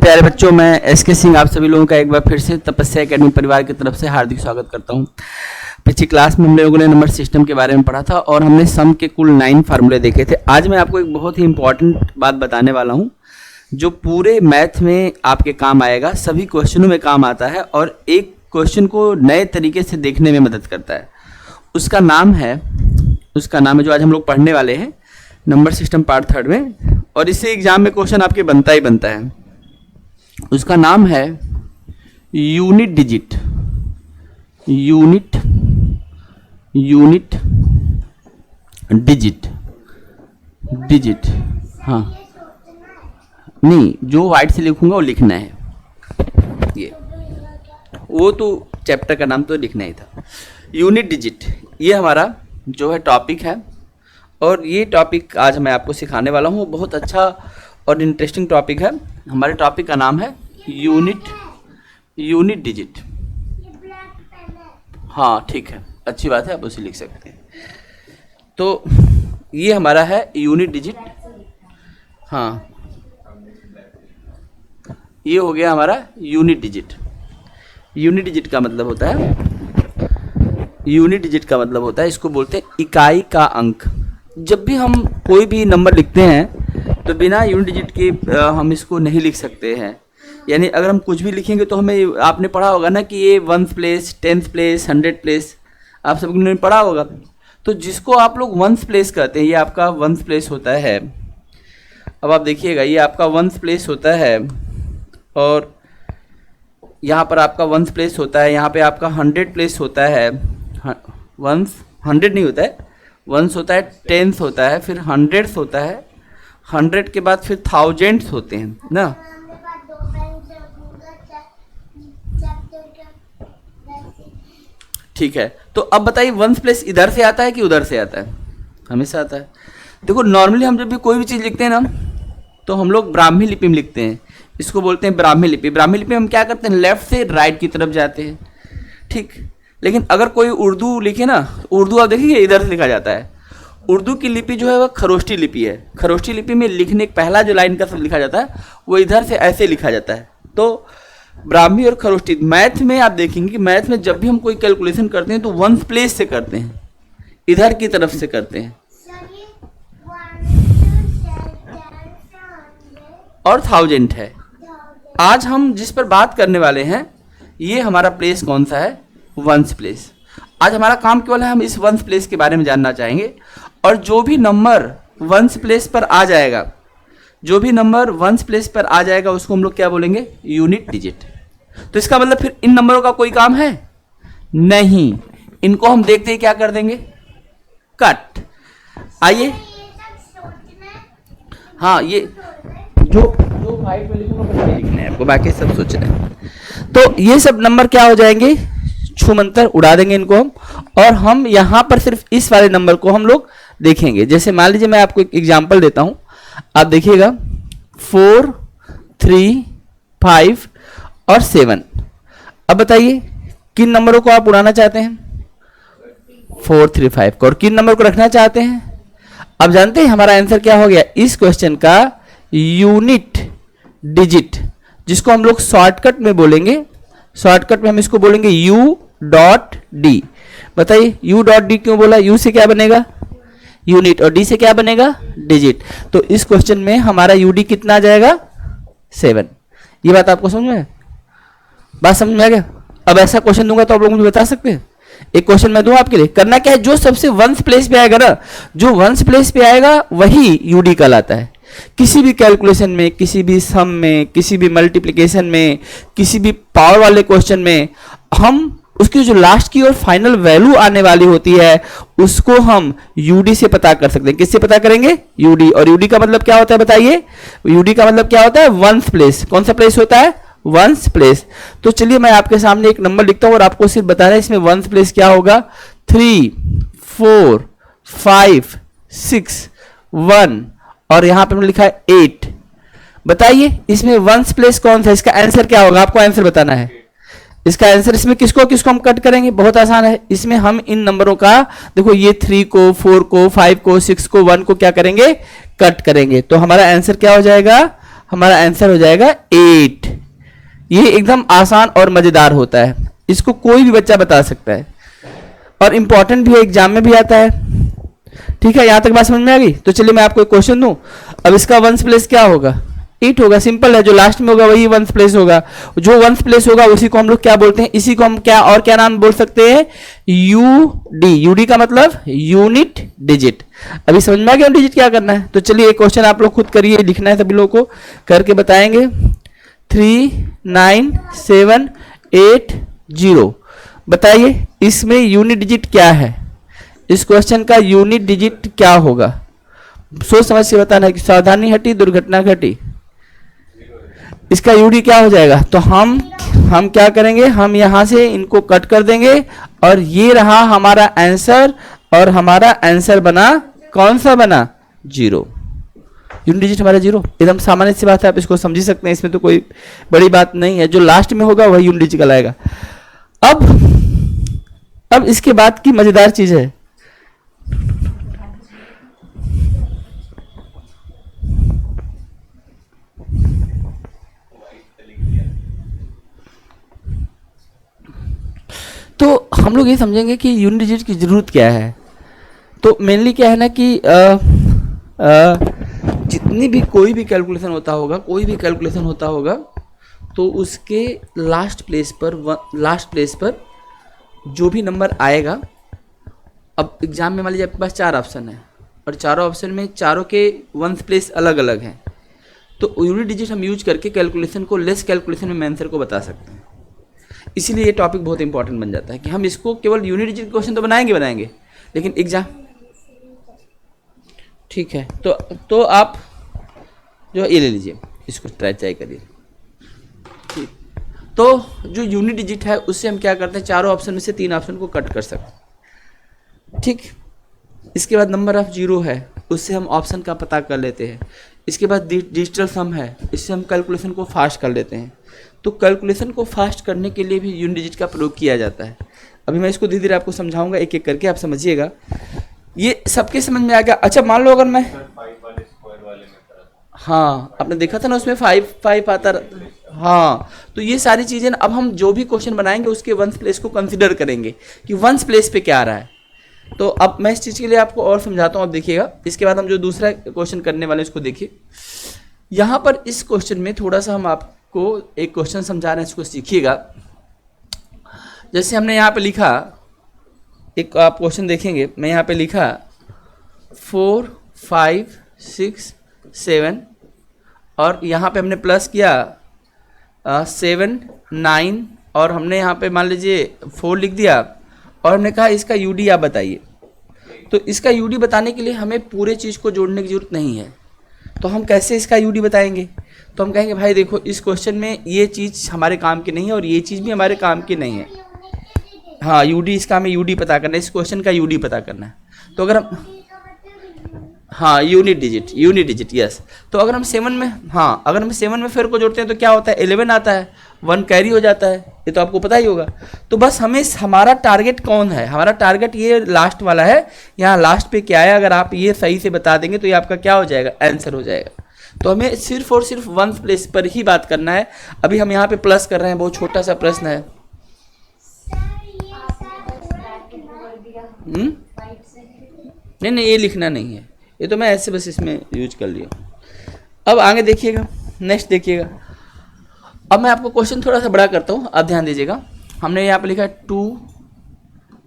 प्यारे बच्चों, मैं एसके सिंह आप सभी लोगों का एक बार फिर से तपस्या एकेडमी परिवार की तरफ से हार्दिक स्वागत करता हूं। पिछली क्लास में हम लोगों ने नंबर सिस्टम के बारे में पढ़ा था और हमने सम के कुल 9 फार्मूले देखे थे। आज मैं आपको एक बहुत ही इंपॉर्टेंट बात बताने वाला हूं जो पूरे मैथ में आपके काम आएगा, सभी क्वेश्चनों में काम आता है और एक क्वेश्चन को नए तरीके से देखने में मदद करता है। उसका नाम है जो आज हम लोग पढ़ने वाले हैं, नंबर सिस्टम पार्ट 3 में, और इससे एग्जाम में क्वेश्चन आपके बनता ही बनता है। उसका नाम है यूनिट डिजिट। यूनिट डिजिट हाँ, नहीं, जो वाइट से लिखूंगा वो लिखना है। ये वो तो चैप्टर का नाम तो लिखना ही था। यूनिट डिजिट ये हमारा जो है टॉपिक है और ये टॉपिक आज मैं आपको सिखाने वाला हूँ। बहुत अच्छा और इंटरेस्टिंग टॉपिक है। हमारे टॉपिक का नाम है यूनिट डिजिट। हाँ ठीक है, अच्छी बात है, आप उसे लिख सकते हैं। तो ये हमारा है यूनिट डिजिट। हाँ, ये हो गया हमारा यूनिट डिजिट। यूनिट डिजिट का मतलब होता है, इसको बोलते हैं इकाई का अंक। जब भी हम कोई भी नंबर लिखते हैं तो बिना यूनिट डिजिट के हम इसको नहीं लिख सकते हैं। यानी अगर हम कुछ भी लिखेंगे तो हमें, आपने पढ़ा होगा ना कि ये 1th place, 10th place, 100th place, आप सबने पढ़ा होगा। तो जिसको आप लोग 1th प्लेस कहते हैं, ये आपका 1th प्लेस होता है। अब आप देखिएगा, ये आपका 1th प्लेस होता है और यहाँ पर आपका 1th प्लेस होता है, यहाँ पे आपका 100 प्लेस होता है। 100 नहीं होता है, 1 होता है, 10th होता है, फिर 100th होता है, 100 के बाद फिर 1000th होते हैं ना। ठीक है, तो अब बताइए 1th प्लेस इधर से आता है कि उधर से आता है? हमेशा आता है। देखो, नॉर्मली हम जब भी कोई भी चीज़ लिखते हैं ना तो हम लोग ब्राह्मी लिपि में लिखते हैं। इसको बोलते हैं ब्राह्मी लिपि। ब्राह्मी लिपि में हम क्या करते हैं, लेफ्ट से राइट की तरफ जाते हैं। ठीक, लेकिन अगर कोई उर्दू लिखे ना, उर्दू आप देखिए इधर से लिखा जाता है। उर्दू की लिपि जो है वह खरोष्टी लिपि है। खरोष्टी लिपि में लिखने पहला जो लाइन का सब लिखा जाता है वो इधर से ऐसे लिखा जाता है। तो ब्राह्मी और खरोष्टी, मैथ में आप देखेंगे कि मैथ में जब भी हम कोई कैलकुलेशन करते हैं तो 1th प्लेस से करते हैं, इधर की तरफ से करते हैं। और 1000 है। आज हम जिस पर बात करने वाले हैं ये हमारा प्लेस कौन सा है? 1th place. आज हमारा काम केवल है, हम इस 1th प्लेस के बारे में जानना चाहेंगे। और जो भी नंबर 1th प्लेस पर आ जाएगा, उसको हम लोग क्या बोलेंगे? Unit digit. तो इसका मतलब फिर इन नंबरों का कोई काम है नहीं, इनको हम देखते ही क्या कर देंगे? कट। आइए, हाँ, ये जो फाइट में लिखूंगा बस ये लिखना है आपको, बाकी सब सोच रहे हैं। तो ये सब नंबर क्या हो जाएंगे? छूमंतर उड़ा देंगे इनको हम, और हम यहाँ पर सिर्फ इस वाले नंबर को हम लोग देखेंगे। जैसे मान लीजिए मैं आपको एक एग्जांपल देता हूँ, आप देखिएगा 4, 3, 5 और 7। अब बताइए किन नंबरों को आप उड़ाना चाहते हैं? 4, 3, 5 को। और किन नंबर को रखना चाहते हैं? अब जानते हैं हमारा आंसर क्या हो गया इस क्वेश्चन का? यूनिट डिजिट, जिसको हम लोग शॉर्टकट में बोलेंगे। शॉर्टकट में हम इसको बोलेंगे U.D। बताइए U.D क्यों बोला? U से क्या बनेगा? यूनिट, और D से क्या बनेगा? डिजिट। तो इस क्वेश्चन में हमारा UD कितना आ जाएगा? 7। ये बात आपको समझ में? बात समझ में आ गया? अब ऐसा क्वेश्चन दूंगा तो आप लोग मुझे बता सकते हैं। एक क्वेश्चन मैं दूं आपके लिए, करना क्या है, जो सबसे 1th प्लेस पे आएगा ना, जो 1th प्लेस पे आएगा वही UD कहलाता है। किसी भी कैलकुलेशन में, किसी भी सम में, किसी भी मल्टीप्लिकेशन में, किसी भी पावर वाले क्वेश्चन में, हम उसकी जो लास्ट की और फाइनल वैल्यू आने वाली होती है उसको हम UD से पता कर सकते हैं। किससे पता करेंगे? UD। और UD का मतलब क्या होता है बताइए? UD का मतलब क्या होता है? 1th place. कौन सा प्लेस होता है? 1th place. तो चलिए मैं आपके सामने एक नंबर लिखता हूं और आपको सिर्फ बताना है इसमें 1th प्लेस क्या होगा। 3, 4, 5, 6, 1 और यहां पे मैंने लिखा है 8। बताइए इसमें 1th प्लेस कौन सा? इसका आंसर क्या होगा? आपको आंसर बताना है। इसका आंसर, इसमें किसको किसको हम कट करेंगे? बहुत आसान है। इसमें हम इन नंबरों का, देखो ये 3 को, 4 को, 5 को, 6 को, 1 को क्या करेंगे? कट करेंगे। तो हमारा आंसर क्या हो जाएगा? हमारा आंसर हो जाएगा 8। ये एकदम आसान और मजेदार होता है, इसको कोई भी बच्चा बता सकता है और इंपॉर्टेंट भी है, एग्जाम में भी आता है। ठीक है, यहां तक बात समझ में आ गई? तो चलिए मैं आपको एक क्वेश्चन दूं। अब इसका वंस प्लेस क्या होगा? 8 होगा, सिंपल है। जो लास्ट में होगा वही वंस प्लेस होगा, जो वंस प्लेस होगा उसी को हम लोग क्या बोलते हैं? इसी को हम क्या नाम बोल सकते हैं? यूडी। यूडी का मतलब यूनिट डिजिट। अभी समझ में आ गया डिजिट क्या करना है? तो चलिए एक क्वेश्चन आप लोग खुद करिए, लिखना है सभी लोग को, करके बताएंगे। 39780 बताइए इसमें यूनिट डिजिट क्या है? इस क्वेश्चन का यूनिट डिजिट क्या होगा? सोच समझ से बताना है कि सावधानी हटी दुर्घटना घटी। इसका यूडी क्या हो जाएगा? तो हम क्या करेंगे, हम यहां से इनको कट कर देंगे और ये रहा हमारा आंसर, और हमारा आंसर बना कौन सा बना? 0। यूनिट डिजिट हमारा 0। एकदम सामान्य सी बात है, आप इसको समझ सकते हैं, इसमें तो कोई बड़ी बात नहीं है। जो लास्ट में होगा वही यूनिट डिजिट कहलाएगा। अब इसके बाद की मजेदार चीज है, तो हम लोग ये समझेंगे कि यूनिट डिजिट की जरूरत क्या है। तो मेनली क्या है ना कि जितनी भी कोई भी कैलकुलेशन होता होगा तो उसके लास्ट प्लेस पर जो भी नंबर आएगा। अब एग्जाम में मान लीजिए आपके पास 4 ऑप्शन है और चारों ऑप्शन में चारों के वंस प्लेस अलग अलग हैं, तो यूनिट डिजिट हम यूज करके कैलकुलेशन को, लेस कैलकुलेशन में आंसर को बता सकते हैं। इसीलिए ये टॉपिक बहुत इंपॉर्टेंट बन जाता है कि हम इसको केवल यूनिट डिजिट क्वेश्चन तो बनाएंगे, लेकिन एग्जाम, ठीक है। तो आप जो ये ले लीजिए, इसको ट्राई करिए। ठीक, तो जो यूनिट डिजिट है उससे हम क्या करते हैं, चारों ऑप्शन में से 3 ऑप्शन को कट कर सकते हैं। ठीक, इसके बाद नंबर ऑफ 0 है, उससे हम ऑप्शन का पता कर लेते हैं। इसके बाद डिजिटल सम है, इससे हम कैलकुलेशन को फास्ट कर लेते हैं। तो कैलकुलेशन को फास्ट करने के लिए भी यूनिट डिजिट का प्रयोग किया जाता है। अभी मैं इसको धीरे धीरे आपको समझाऊंगा, एक एक करके आप समझिएगा। ये सबके समझ में आ गया? अच्छा, मान लो अगर मैं, हाँ आपने देखा था ना उसमें 5 आता। हाँ, तो ये सारी चीजें अब हम जो भी क्वेश्चन बनाएंगे उसके वंस प्लेस को कंसिडर करेंगे कि वंस प्लेस पे क्या आ रहा है। तो अब मैं इस चीज़ के लिए आपको और समझाता हूँ, अब देखिएगा। इसके बाद हम जो दूसरा क्वेश्चन करने वाले हैं उसको देखिए। यहाँ पर इस क्वेश्चन में थोड़ा सा हम आपको एक क्वेश्चन समझा रहे हैं, इसको सीखिएगा। जैसे हमने यहाँ पे लिखा, एक आप क्वेश्चन देखेंगे, मैं यहाँ पे लिखा 4 5 6 7 और यहाँ पे हमने प्लस किया 7 9 और हमने यहाँ पे मान लीजिए 4 लिख दिया और हमने कहा इसका यूडी आप बताइए। तो इसका यूडी बताने के लिए हमें पूरे चीज़ को जोड़ने की जरूरत नहीं है। तो हम कैसे इसका यूडी बताएंगे? तो हम कहेंगे भाई देखो, इस क्वेश्चन में ये चीज़ हमारे काम की नहीं है और ये चीज़ भी हमारे काम की नहीं है। हाँ, यूडी, इसका हमें यूडी पता करना है, इस क्वेश्चन का यूडी पता करना है। तो अगर हम, हाँ यूनिट डिजिट यस। तो अगर हम 7 में, हाँ अगर हम 7 में फिर को जोड़ते हैं तो क्या होता है? 11 आता है, 1 कैरी हो जाता है, ये तो आपको पता ही होगा। तो बस हमें, हमारा टारगेट कौन है? हमारा टारगेट ये लास्ट वाला है। यहाँ लास्ट पे क्या है, अगर आप ये सही से बता देंगे तो ये आपका क्या हो जाएगा? आंसर हो जाएगा। तो हमें सिर्फ और सिर्फ वंस प्लेस पर ही बात करना है। अभी हम यहाँ पे प्लस कर रहे हैं, बहुत छोटा सा प्रश्न है। नहीं, ये लिखना नहीं है, ये तो मैं ऐसे बस इसमें यूज कर लिया। अब आगे देखिएगा, नेक्स्ट देखिएगा। अब मैं आपको क्वेश्चन थोड़ा सा बड़ा करता हूँ, आप ध्यान दीजिएगा। हमने यहाँ पर लिखा है 2,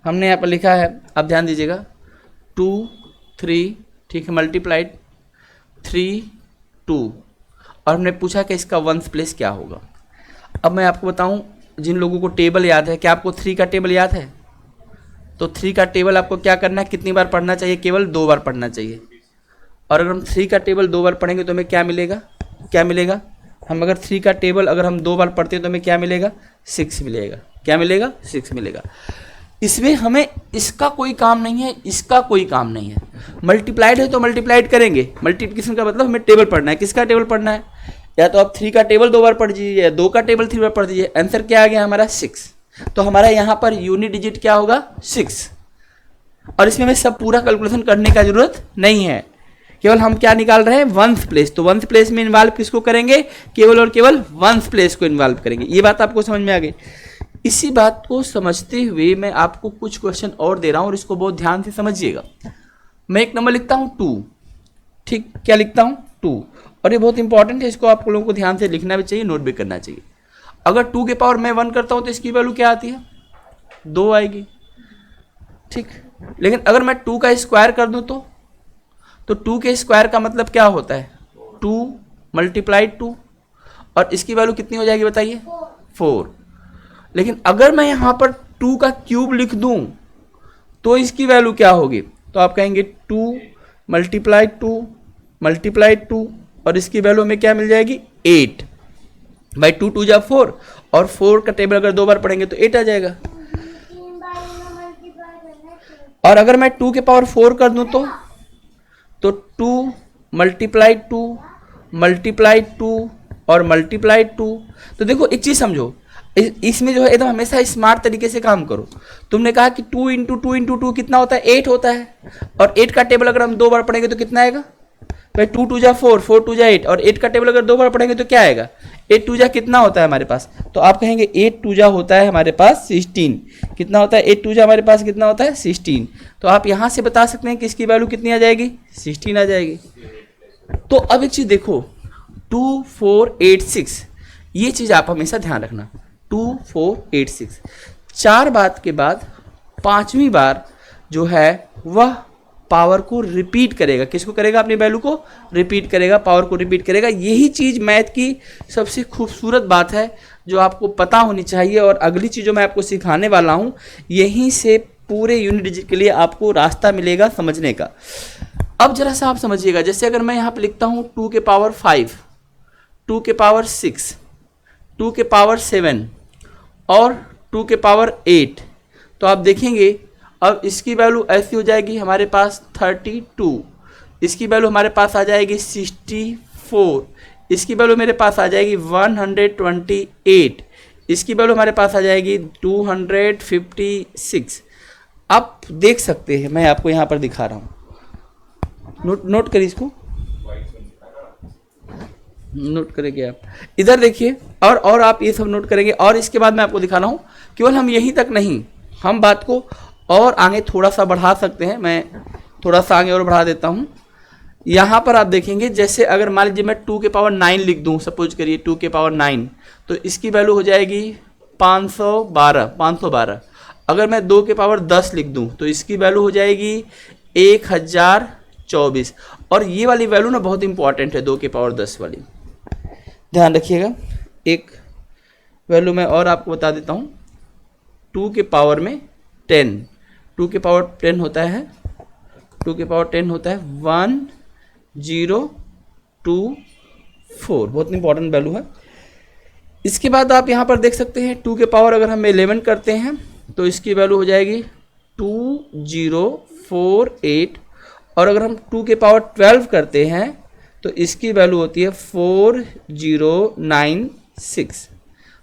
हमने यहाँ पर लिखा है, आप ध्यान दीजिएगा 2 3, ठीक है, मल्टीप्लाइड 3 2 और हमने पूछा कि इसका वंस प्लेस क्या होगा। अब मैं आपको बताऊं, जिन लोगों को टेबल याद है, क्या आपको 3 का टेबल याद है? तो 3 का टेबल आपको क्या करना है, कितनी बार पढ़ना चाहिए? केवल 2 बार पढ़ना चाहिए। और अगर हम 3 का टेबल 2 बार पढ़ेंगे तो हमें क्या मिलेगा? हम अगर 3 का टेबल अगर हम 2 बार पढ़ते हैं तो हमें क्या मिलेगा? 6 मिलेगा। क्या मिलेगा? 6 मिलेगा। इसमें हमें इसका कोई काम नहीं है, इसका कोई काम नहीं है। मल्टीप्लाइड है तो मल्टीप्लाइड करेंगे। मल्टीप्लिकेशन का मतलब हमें टेबल पढ़ना है। किसका टेबल पढ़ना है? या तो आप 3 का टेबल 2 बार पढ़ दीजिए या 2 का टेबल 3 बार पढ़ दीजिए। आंसर क्या आ गया हमारा? 6। तो हमारा यहाँ पर यूनिट डिजिट क्या होगा? 6। और इसमें हमें सब पूरा कैलकुलेशन करने का जरूरत नहीं है, केवल हम क्या निकाल रहे हैं, वंस प्लेस। तो वंस प्लेस में इन्वॉल्व किसको करेंगे, केवल और केवल वंस प्लेस को इन्वॉल्व करेंगे। ये बात आपको समझ में आ गई। इसी बात को समझते हुए मैं आपको कुछ क्वेश्चन और दे रहा हूं और इसको बहुत ध्यान से समझिएगा। मैं एक नंबर लिखता हूं 2, ठीक, क्या लिखता हूं 2, और ये बहुत इंपॉर्टेंट है, इसको आप लोगों को ध्यान से लिखना भी चाहिए, नोट भी करना चाहिए। अगर 2 के पावर मैं 1 करता हूं तो इसकी वैल्यू क्या आती है, 2 आएगी, ठीक। लेकिन अगर मैं 2 का स्क्वायर कर दूं तो 2 के स्क्वायर का मतलब क्या होता है, 2 मल्टीप्लाइड 2, और इसकी वैल्यू कितनी हो जाएगी बताइए, 4। लेकिन अगर मैं यहां पर 2 का क्यूब लिख दूं तो इसकी वैल्यू क्या होगी, तो आप कहेंगे 2 मल्टीप्लाइड 2 मल्टीप्लाइड 2, और इसकी वैल्यू हमें क्या मिल जाएगी, 8। भाई 2 2 जा 4, और 4 का टेबल अगर 2 बार पढ़ेंगे तो 8 आ जाएगा। और अगर मैं 2 के पावर 4 कर दूं तो 2 मल्टीप्लाइड 2 मल्टीप्लाइड 2 और मल्टीप्लाइड 2। तो देखो एक चीज समझो, इसमें जो है एकदम हमेशा स्मार्ट तरीके से काम करो। तुमने कहा कि 2 इंटू 2 इंटू 2 कितना होता है, 8 होता है, और 8 का टेबल अगर हम 2 बार पढ़ेंगे तो कितना आएगा, भाई 2 2 जा 4, 4 2 जा 8, और 8 का टेबल अगर 2 बार पढ़ेंगे तो क्या आएगा, 8 2 जा कितना होता है हमारे पास, तो आप कहेंगे 8 2 जा होता है हमारे पास 16। कितना होता है, 8 2 जा हमारे पास कितना होता है, 16। तो आप यहां से बता सकते हैं कि इसकी वैल्यू कितनी आ जाएगी, 16 आ जाएगी। तो अब एक चीज देखो, 2 4 8 6, ये चीज आप हमेशा ध्यान रखना, 2 4 8 6। 4 बात के बाद 5वीं बार जो है वह पावर को रिपीट करेगा। किसको करेगा, अपनी वैल्यू को रिपीट करेगा, पावर को रिपीट करेगा। यही चीज मैथ की सबसे खूबसूरत बात है जो आपको पता होनी चाहिए। और अगली चीज जो मैं आपको सिखाने वाला हूं, यहीं से पूरे यूनिट डिजिट के लिए आपको रास्ता मिलेगा समझने का। अब जरा सा आप समझिएगा, जैसे अगर मैं यहाँ पे लिखता हूँ 2 के पावर 5, 2 के पावर 6, 2 के पावर 7 और 2 के पावर 8, तो आप देखेंगे अब इसकी वैल्यू ऐसी हो जाएगी हमारे पास 32, इसकी वैल्यू हमारे पास आ जाएगी 64, इसकी वैल्यू मेरे पास आ जाएगी 128, इसकी वैल्यू हमारे पास आ जाएगी 256। आप देख सकते हैं, मैं आपको यहाँ पर दिखा रहा हूँ, नोट करिए इसको, नोट करेंगे आप, इधर देखिए, और आप ये सब नोट करेंगे। और इसके बाद मैं आपको दिखा रहा हूँ, केवल हम यहीं तक नहीं, हम बात को और आगे थोड़ा सा बढ़ा सकते हैं। मैं थोड़ा सा आगे और बढ़ा देता हूँ। यहाँ पर आप देखेंगे, जैसे अगर मान लीजिए मैं 2 के पावर 9 लिख दूँ, सपोज करिए 2 के पावर 9, तो इसकी वैल्यू हो जाएगी 512। अगर मैं 2 के पावर 10 लिख दूँ तो इसकी वैल्यू हो जाएगी 1024। और ये वाली वैल्यू ना बहुत इंपॉर्टेंट है, 2 के पावर 10 वाली, ध्यान रखिएगा। एक वैल्यू मैं और आपको बता देता हूँ, 2 के पावर में 10, 2 के पावर 10 होता है, 2 के पावर 10 होता है 1024, बहुत इंपॉर्टेंट वैल्यू है। इसके बाद आप यहाँ पर देख सकते हैं 2 के पावर अगर हम 11 करते हैं तो इसकी वैल्यू हो जाएगी 2048, और अगर हम 2 के पावर 12 करते हैं तो इसकी वैल्यू होती है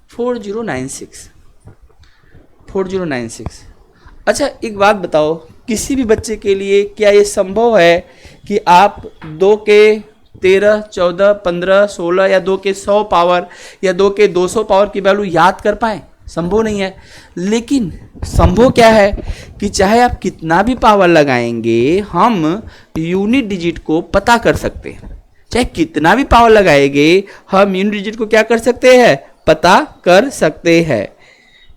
4096। अच्छा एक बात बताओ, किसी भी बच्चे के लिए क्या ये संभव है कि आप 2 के 13, 14, 15, 16 या 2 के 100 पावर या 2 के 200 पावर की वैल्यू याद कर पाएँ? संभव नहीं है। लेकिन संभव क्या है कि चाहे आप कितना भी पावर लगाएंगे, हम यूनिट डिजिट को पता कर सकते हैं। चाहे कितना भी पावर लगाएंगे, हम यूनिट डिजिट को क्या कर सकते हैं, पता कर सकते हैं।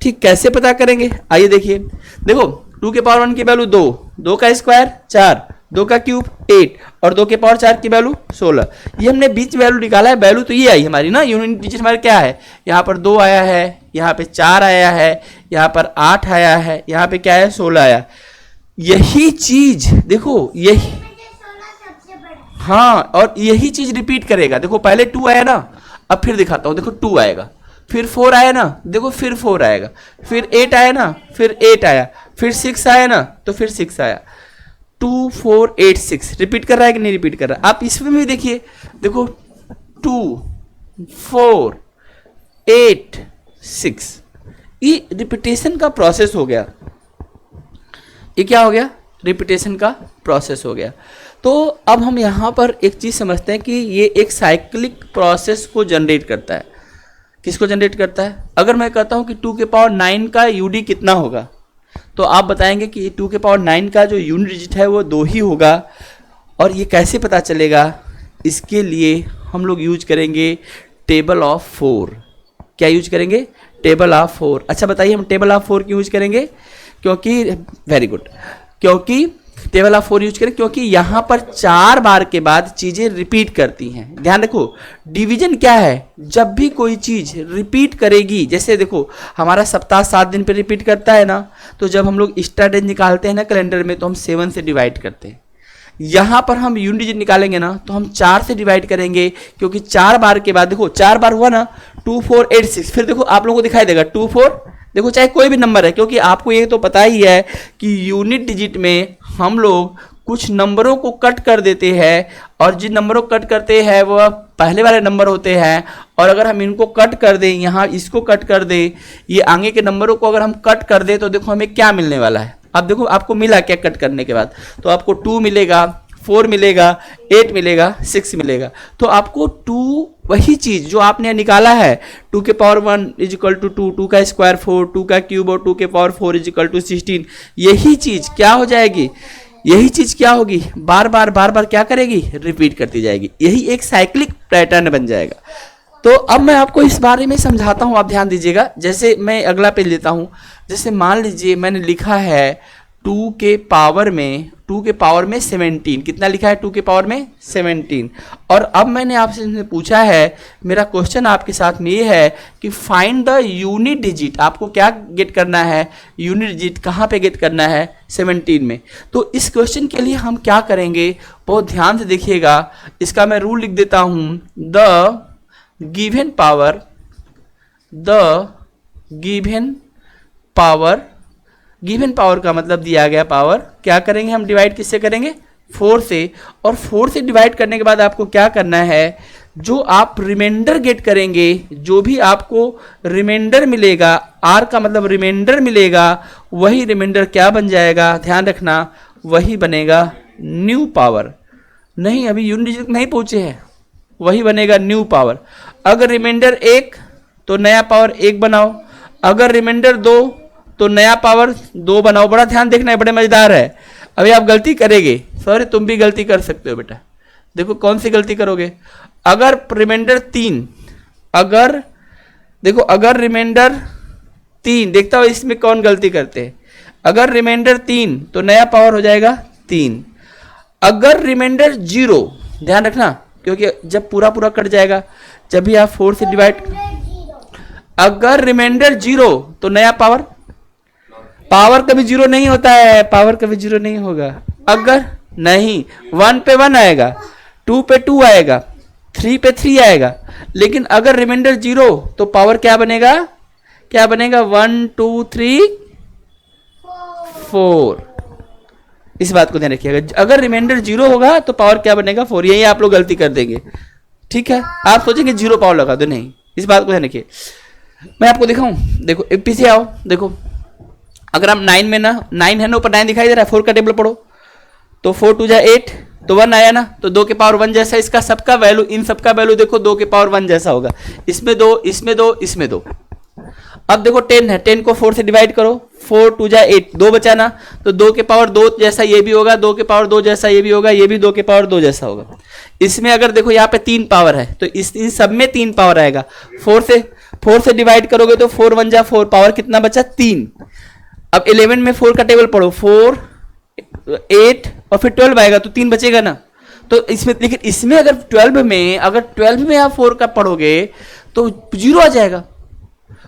ठीक, कैसे पता करेंगे, आइए देखिए। देखो 2 के पावर 1 की वैल्यू 2, 2 का स्क्वायर 4, 2 का क्यूब 8, और 2 के पावर 4 की वैल्यू 16। ये हमने बीच वैल्यू निकाला है, वैल्यू तो ये आई हमारी ना, यूनिट डिजिट हमारे क्या है, यहाँ पर 2 आया है, यहाँ पे 4 आया है, यहाँ पर 8 आया है, यहाँ पे क्या है 16 आया। यही चीज देखो, यही, हाँ, और यही चीज रिपीट करेगा। देखो पहले 2 आया ना, अब फिर दिखाता हूँ, देखो 2 आएगा, फिर 4 आया ना, देखो फिर 4 आएगा, फिर 8 आया ना, फिर 8 आया, फिर 6 आया ना, तो फिर 6 आया। 2 4 8 6 रिपीट कर रहा है कि नहीं रिपीट कर रहा है? आप इसमें भी देखिए, देखो 2 4 8 6, ये रिपीटेशन का प्रोसेस हो गया। ये क्या हो गया, रिपीटेशन का प्रोसेस हो गया। तो अब हम यहाँ पर एक चीज़ समझते हैं कि ये एक साइक्लिक प्रोसेस को जनरेट करता है। किसको जनरेट करता है? अगर मैं कहता हूँ कि 2 के पावर 9 का यूडी कितना होगा, तो आप बताएंगे कि 2 के पावर 9 का जो यूनिट डिजिट है वो 2 ही होगा। और ये कैसे पता चलेगा? इसके लिए हम लोग यूज करेंगे टेबल ऑफ 4। क्या यूज करेंगे? Table of 4। अच्छा बताइए, हम टेबल ऑफ 4 क्यों यूज करेंगे? क्योंकि वेरी गुड, क्योंकि टेबल ऑफ 4 यूज करें क्योंकि यहाँ पर 4 बार के बाद चीज़ें रिपीट करती हैं। ध्यान रखो, डिवीजन क्या है? जब भी कोई चीज़ रिपीट करेगी, जैसे देखो हमारा सप्ताह 7 दिन पे रिपीट करता है ना, तो जब हम लोग एक्स्ट्रा डे निकालते हैं ना कैलेंडर में, तो हम 7 से डिवाइड करते हैं। यहाँ पर हम यूनिट डिजिट निकालेंगे ना, तो हम 4 से डिवाइड करेंगे, क्योंकि 4 बार के बाद देखो 4 बार हुआ ना, 2 4 8 6, फिर देखो आप लोगों को दिखाई देगा 2 4, देखो चाहे कोई भी नंबर है, क्योंकि आपको ये तो पता ही है कि यूनिट डिजिट में हम लोग कुछ नंबरों को कट कर देते हैं, और जिन नंबरों को कट करते हैं वह पहले वाले नंबर होते हैं। और अगर हम इनको कट कर दें, यहाँ इसको कट कर दें, ये आगे के नंबरों को अगर हम कट कर दें, तो देखो हमें क्या मिलने वाला है। अब देखो आपको मिला क्या कट करने के बाद? तो आपको 2 मिलेगा, 4 मिलेगा, 8 मिलेगा, 6 मिलेगा। तो आपको 2 वही चीज जो आपने निकाला है, 2 के पावर 1 इज इक्वल टू 2, 2 का स्क्वायर 4, 2 का क्यूब और 2 के पावर 4 इज इक्वल टू 16। यही चीज क्या हो जाएगी? यही चीज क्या होगी? बार बार क्या करेगी? रिपीट करती जाएगी। यही एक साइक्लिक पैटर्न बन जाएगा। तो अब मैं आपको इस बारे में समझाता हूं, आप ध्यान दीजिएगा। जैसे मैं अगला पेज लेता हूं। जैसे मान लीजिए मैंने लिखा है 2 के पावर में 17। कितना लिखा है? 2 के पावर में 17। और अब मैंने आपसे पूछा है, मेरा क्वेश्चन आपके साथ में ये है कि फाइंड द यूनिट डिजिट। आपको क्या गेट करना है? यूनिट डिजिट कहाँ पे गेट करना है? 17 में। तो इस क्वेश्चन के लिए हम क्या करेंगे, बहुत ध्यान से देखिएगा। इसका मैं रूल लिख देता हूँ। द गिवन पावर का मतलब दिया गया पावर, क्या करेंगे हम? डिवाइड किससे करेंगे? 4 से। और 4 से डिवाइड करने के बाद आपको क्या करना है? जो आप रिमाइंडर गेट करेंगे, जो भी आपको रिमाइंडर मिलेगा, आर का मतलब रिमाइंडर मिलेगा, वही रिमाइंडर क्या बन जाएगा? ध्यान रखना, वही बनेगा न्यू पावर। नहीं, अभी यूनिट डिजिट नहीं पहुंचे हैं, वही बनेगा न्यू पावर। अगर रिमाइंडर 1 तो नया पावर 1 बनाओ, अगर रिमाइंडर 2 तो नया पावर 2 बनाओ। बड़ा ध्यान देखना है, बड़े मजेदार है। अभी आप गलती करेंगे, सॉरी तुम भी गलती कर सकते हो बेटा। देखो कौन सी गलती करोगे? अगर रिमाइंडर 3, अगर रिमाइंडर 3, देखता हो इसमें कौन गलती करते हैं। अगर रिमाइंडर 3 तो नया पावर हो जाएगा 3। अगर रिमाइंडर 0, ध्यान रखना क्योंकि जब पूरा कट जाएगा, जब भी आप 4 से डिवाइड, अगर रिमाइंडर 0 तो नया पावर कभी 0 नहीं होता है, पावर कभी 0 नहीं होगा। अगर नहीं, 1 पे 1 आएगा, 2 पे 2 आएगा, 3 पे 3 आएगा। लेकिन अगर रिमाइंडर 0 तो पावर क्या बनेगा? 1 2 3 4। इस बात को ध्यान रखिएगा, अगर रिमाइंडर 0 होगा तो पावर क्या बनेगा? 4। यही आप लोग गलती कर देंगे, ठीक है। आप सोचेंगे 0 पावर लगा दो, नहीं, इस बात को ध्यान रखिए। मैं आपको दिखाऊं, देखो पीछे आओ, देखो अगर हम 9 में ना, 9 है ना, ऊपर 9 दिखाई दे रहा है, 4 का टेबल पढ़ो, तो 4 2 जा 8, तो 1 आया ना, तो 2 के पावर 1 जैसा इसका सबका वैल्यू, इन सबका वैल्यू देखो 2 के पावर 1 जैसा होगा। इसमें 2, इसमें 2, इसमें 2। अब देखो 10 है, 10 को 4 से डिवाइड करो, 4 2 जा 8, 2 बचा ना, तो 2 के पावर 2 जैसा ये भी होगा, 2 के पावर 2 जैसा ये भी होगा, ये भी 2 के पावर 2 जैसा होगा। इसमें अगर देखो यहाँ पे 3 पावर है, तो इन सब में 3 पावर आएगा। 4 से डिवाइड करोगे तो 4 1 जा 4, पावर कितना बचा? 3। अब 11 में 4 का टेबल पढ़ो, 4 8 और फिर 12 आएगा, तो 3 बचेगा ना। तो इसमें, लेकिन इसमें अगर 12 में आप 4 का पढ़ोगे तो 0 आ जाएगा।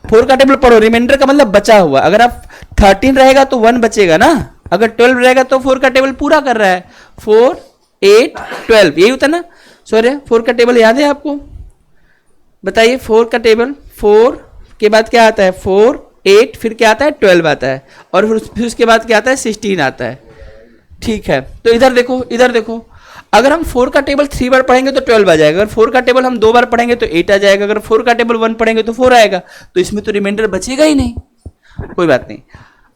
4 का टेबल पढ़ो, रिमाइंडर का मतलब बचा हुआ। अगर आप 13 रहेगा तो 1 बचेगा ना, अगर 12 रहेगा तो 4 का टेबल पूरा कर रहा है। 4 8 12, यही होता ना। सॉरी, 4 का टेबल याद है आपको? बताइए 4 का टेबल, 4 के बाद क्या आता है? 4 8, फिर क्या आता है? 12 आता है, और फिर उसके बाद क्या आता है? 16 आता है, ठीक है। तो इधर देखो, अगर हम 4 का टेबल 3 बार पढ़ेंगे तो 12 आ जाएगा, अगर 4 का टेबल हम 2 बार पढ़ेंगे तो 8 आ जाएगा, अगर 4 का टेबल 1 पढ़ेंगे तो 4 आएगा, तो इसमें तो रिमाइंडर बचेगा ही नहीं। कोई बात नहीं।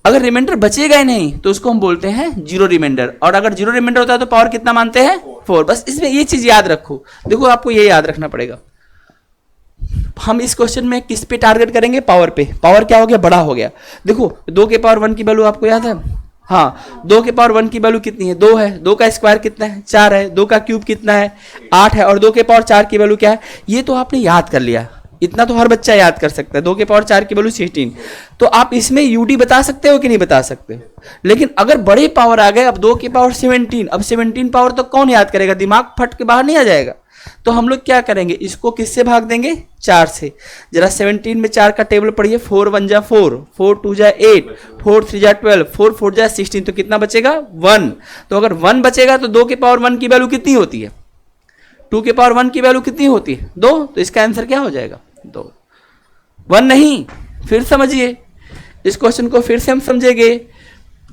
अगर रिमाइंडर बचेगा ही नहीं तो उसको हम बोलते हैं जीरो रिमाइंडर, और अगर जीरो रिमाइंडर होता है तो पावर कितना मानते हैं? 4। बस इसमें ये चीज याद रखो, देखो आपको ये याद रखना पड़ेगा। हम इस क्वेश्चन में किस पे टारगेट करेंगे? पावर पे। पावर क्या हो गया? बड़ा हो गया। देखो 2 के पावर 1 की वैल्यू आपको याद है? हाँ, 2 के पावर 1 की वैल्यू कितनी है? 2 है। 2 का स्क्वायर कितना है? 4 है। 2 का क्यूब कितना है? 8 है। और 2 के पावर 4 की वैल्यू क्या है? ये तो आपने याद कर लिया, इतना तो हर बच्चा याद कर सकता है। 2 के पावर 4 की वैल्यू 16। तो आप इसमें यूडी बता सकते हो कि नहीं बता सकते? लेकिन अगर बड़े पावर आ गए, अब 2 के पावर 17, अब 17 पावर तो कौन याद करेगा? दिमाग फट के बाहर नहीं आ जाएगा। तो हम लोग क्या करेंगे, इसको किससे भाग देंगे? 4 से। जरा 17 में 4 का टेबल पढ़िए। 4 1 जा 4, 4 2 जा 8, 4 3 जा 12, 4 4 जा 16, तो कितना बचेगा? 1। तो अगर 1 बचेगा तो 2 के पावर 1 की वैल्यू कितनी होती है? 2 के पावर 1 की वैल्यू कितनी होती है? 2। तो इसका आंसर क्या हो जाएगा? 2। 1 नहीं, फिर समझिए इस क्वेश्चन को, फिर से हम समझेंगे।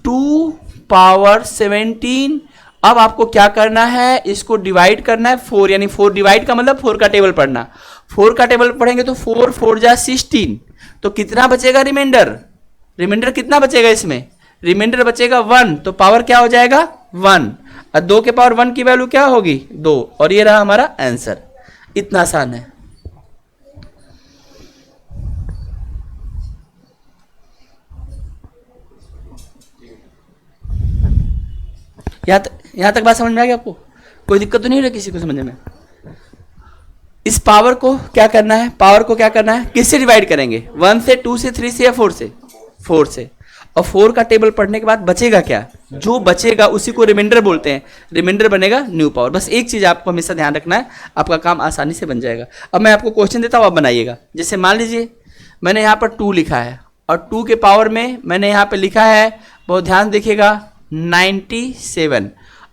2 पावर 17। अब आपको क्या करना है? इसको डिवाइड करना है 4, यानी 4 डिवाइड का मतलब 4 का टेबल पढ़ना। 4 का टेबल पढ़ेंगे तो 4 4 जा 16, तो कितना बचेगा रिमाइंडर? रिमाइंडर कितना बचेगा इसमें? रिमाइंडर बचेगा 1। तो पावर क्या हो जाएगा? 1। और 2 के पावर 1 की वैल्यू क्या होगी? 2। और ये रहा हमारा आंसर। इतना आसान है। यहां तक बात समझ में आ गई आपको? कोई दिक्कत तो नहीं है किसी को समझने में? इस पावर को क्या करना है? पावर को क्या करना है? किससे डिवाइड करेंगे? 1 से, 2 से, 3 से या 4 से? 4 से। और 4 का टेबल पढ़ने के बाद बचेगा क्या? जो बचेगा उसी को रिमाइंडर बोलते हैं। रिमाइंडर बनेगा न्यू पावर। बस एक चीज आपको हमेशा ध्यान रखना है, आपका काम आसानी से बन जाएगा। अब मैं आपको क्वेश्चन देता हूं, आप बनाइएगा। जैसे मान लीजिए मैंने यहाँ पर 2 लिखा है, और 2 के पावर में मैंने यहाँ पे लिखा है, बहुत ध्यान देखिएगा, 97।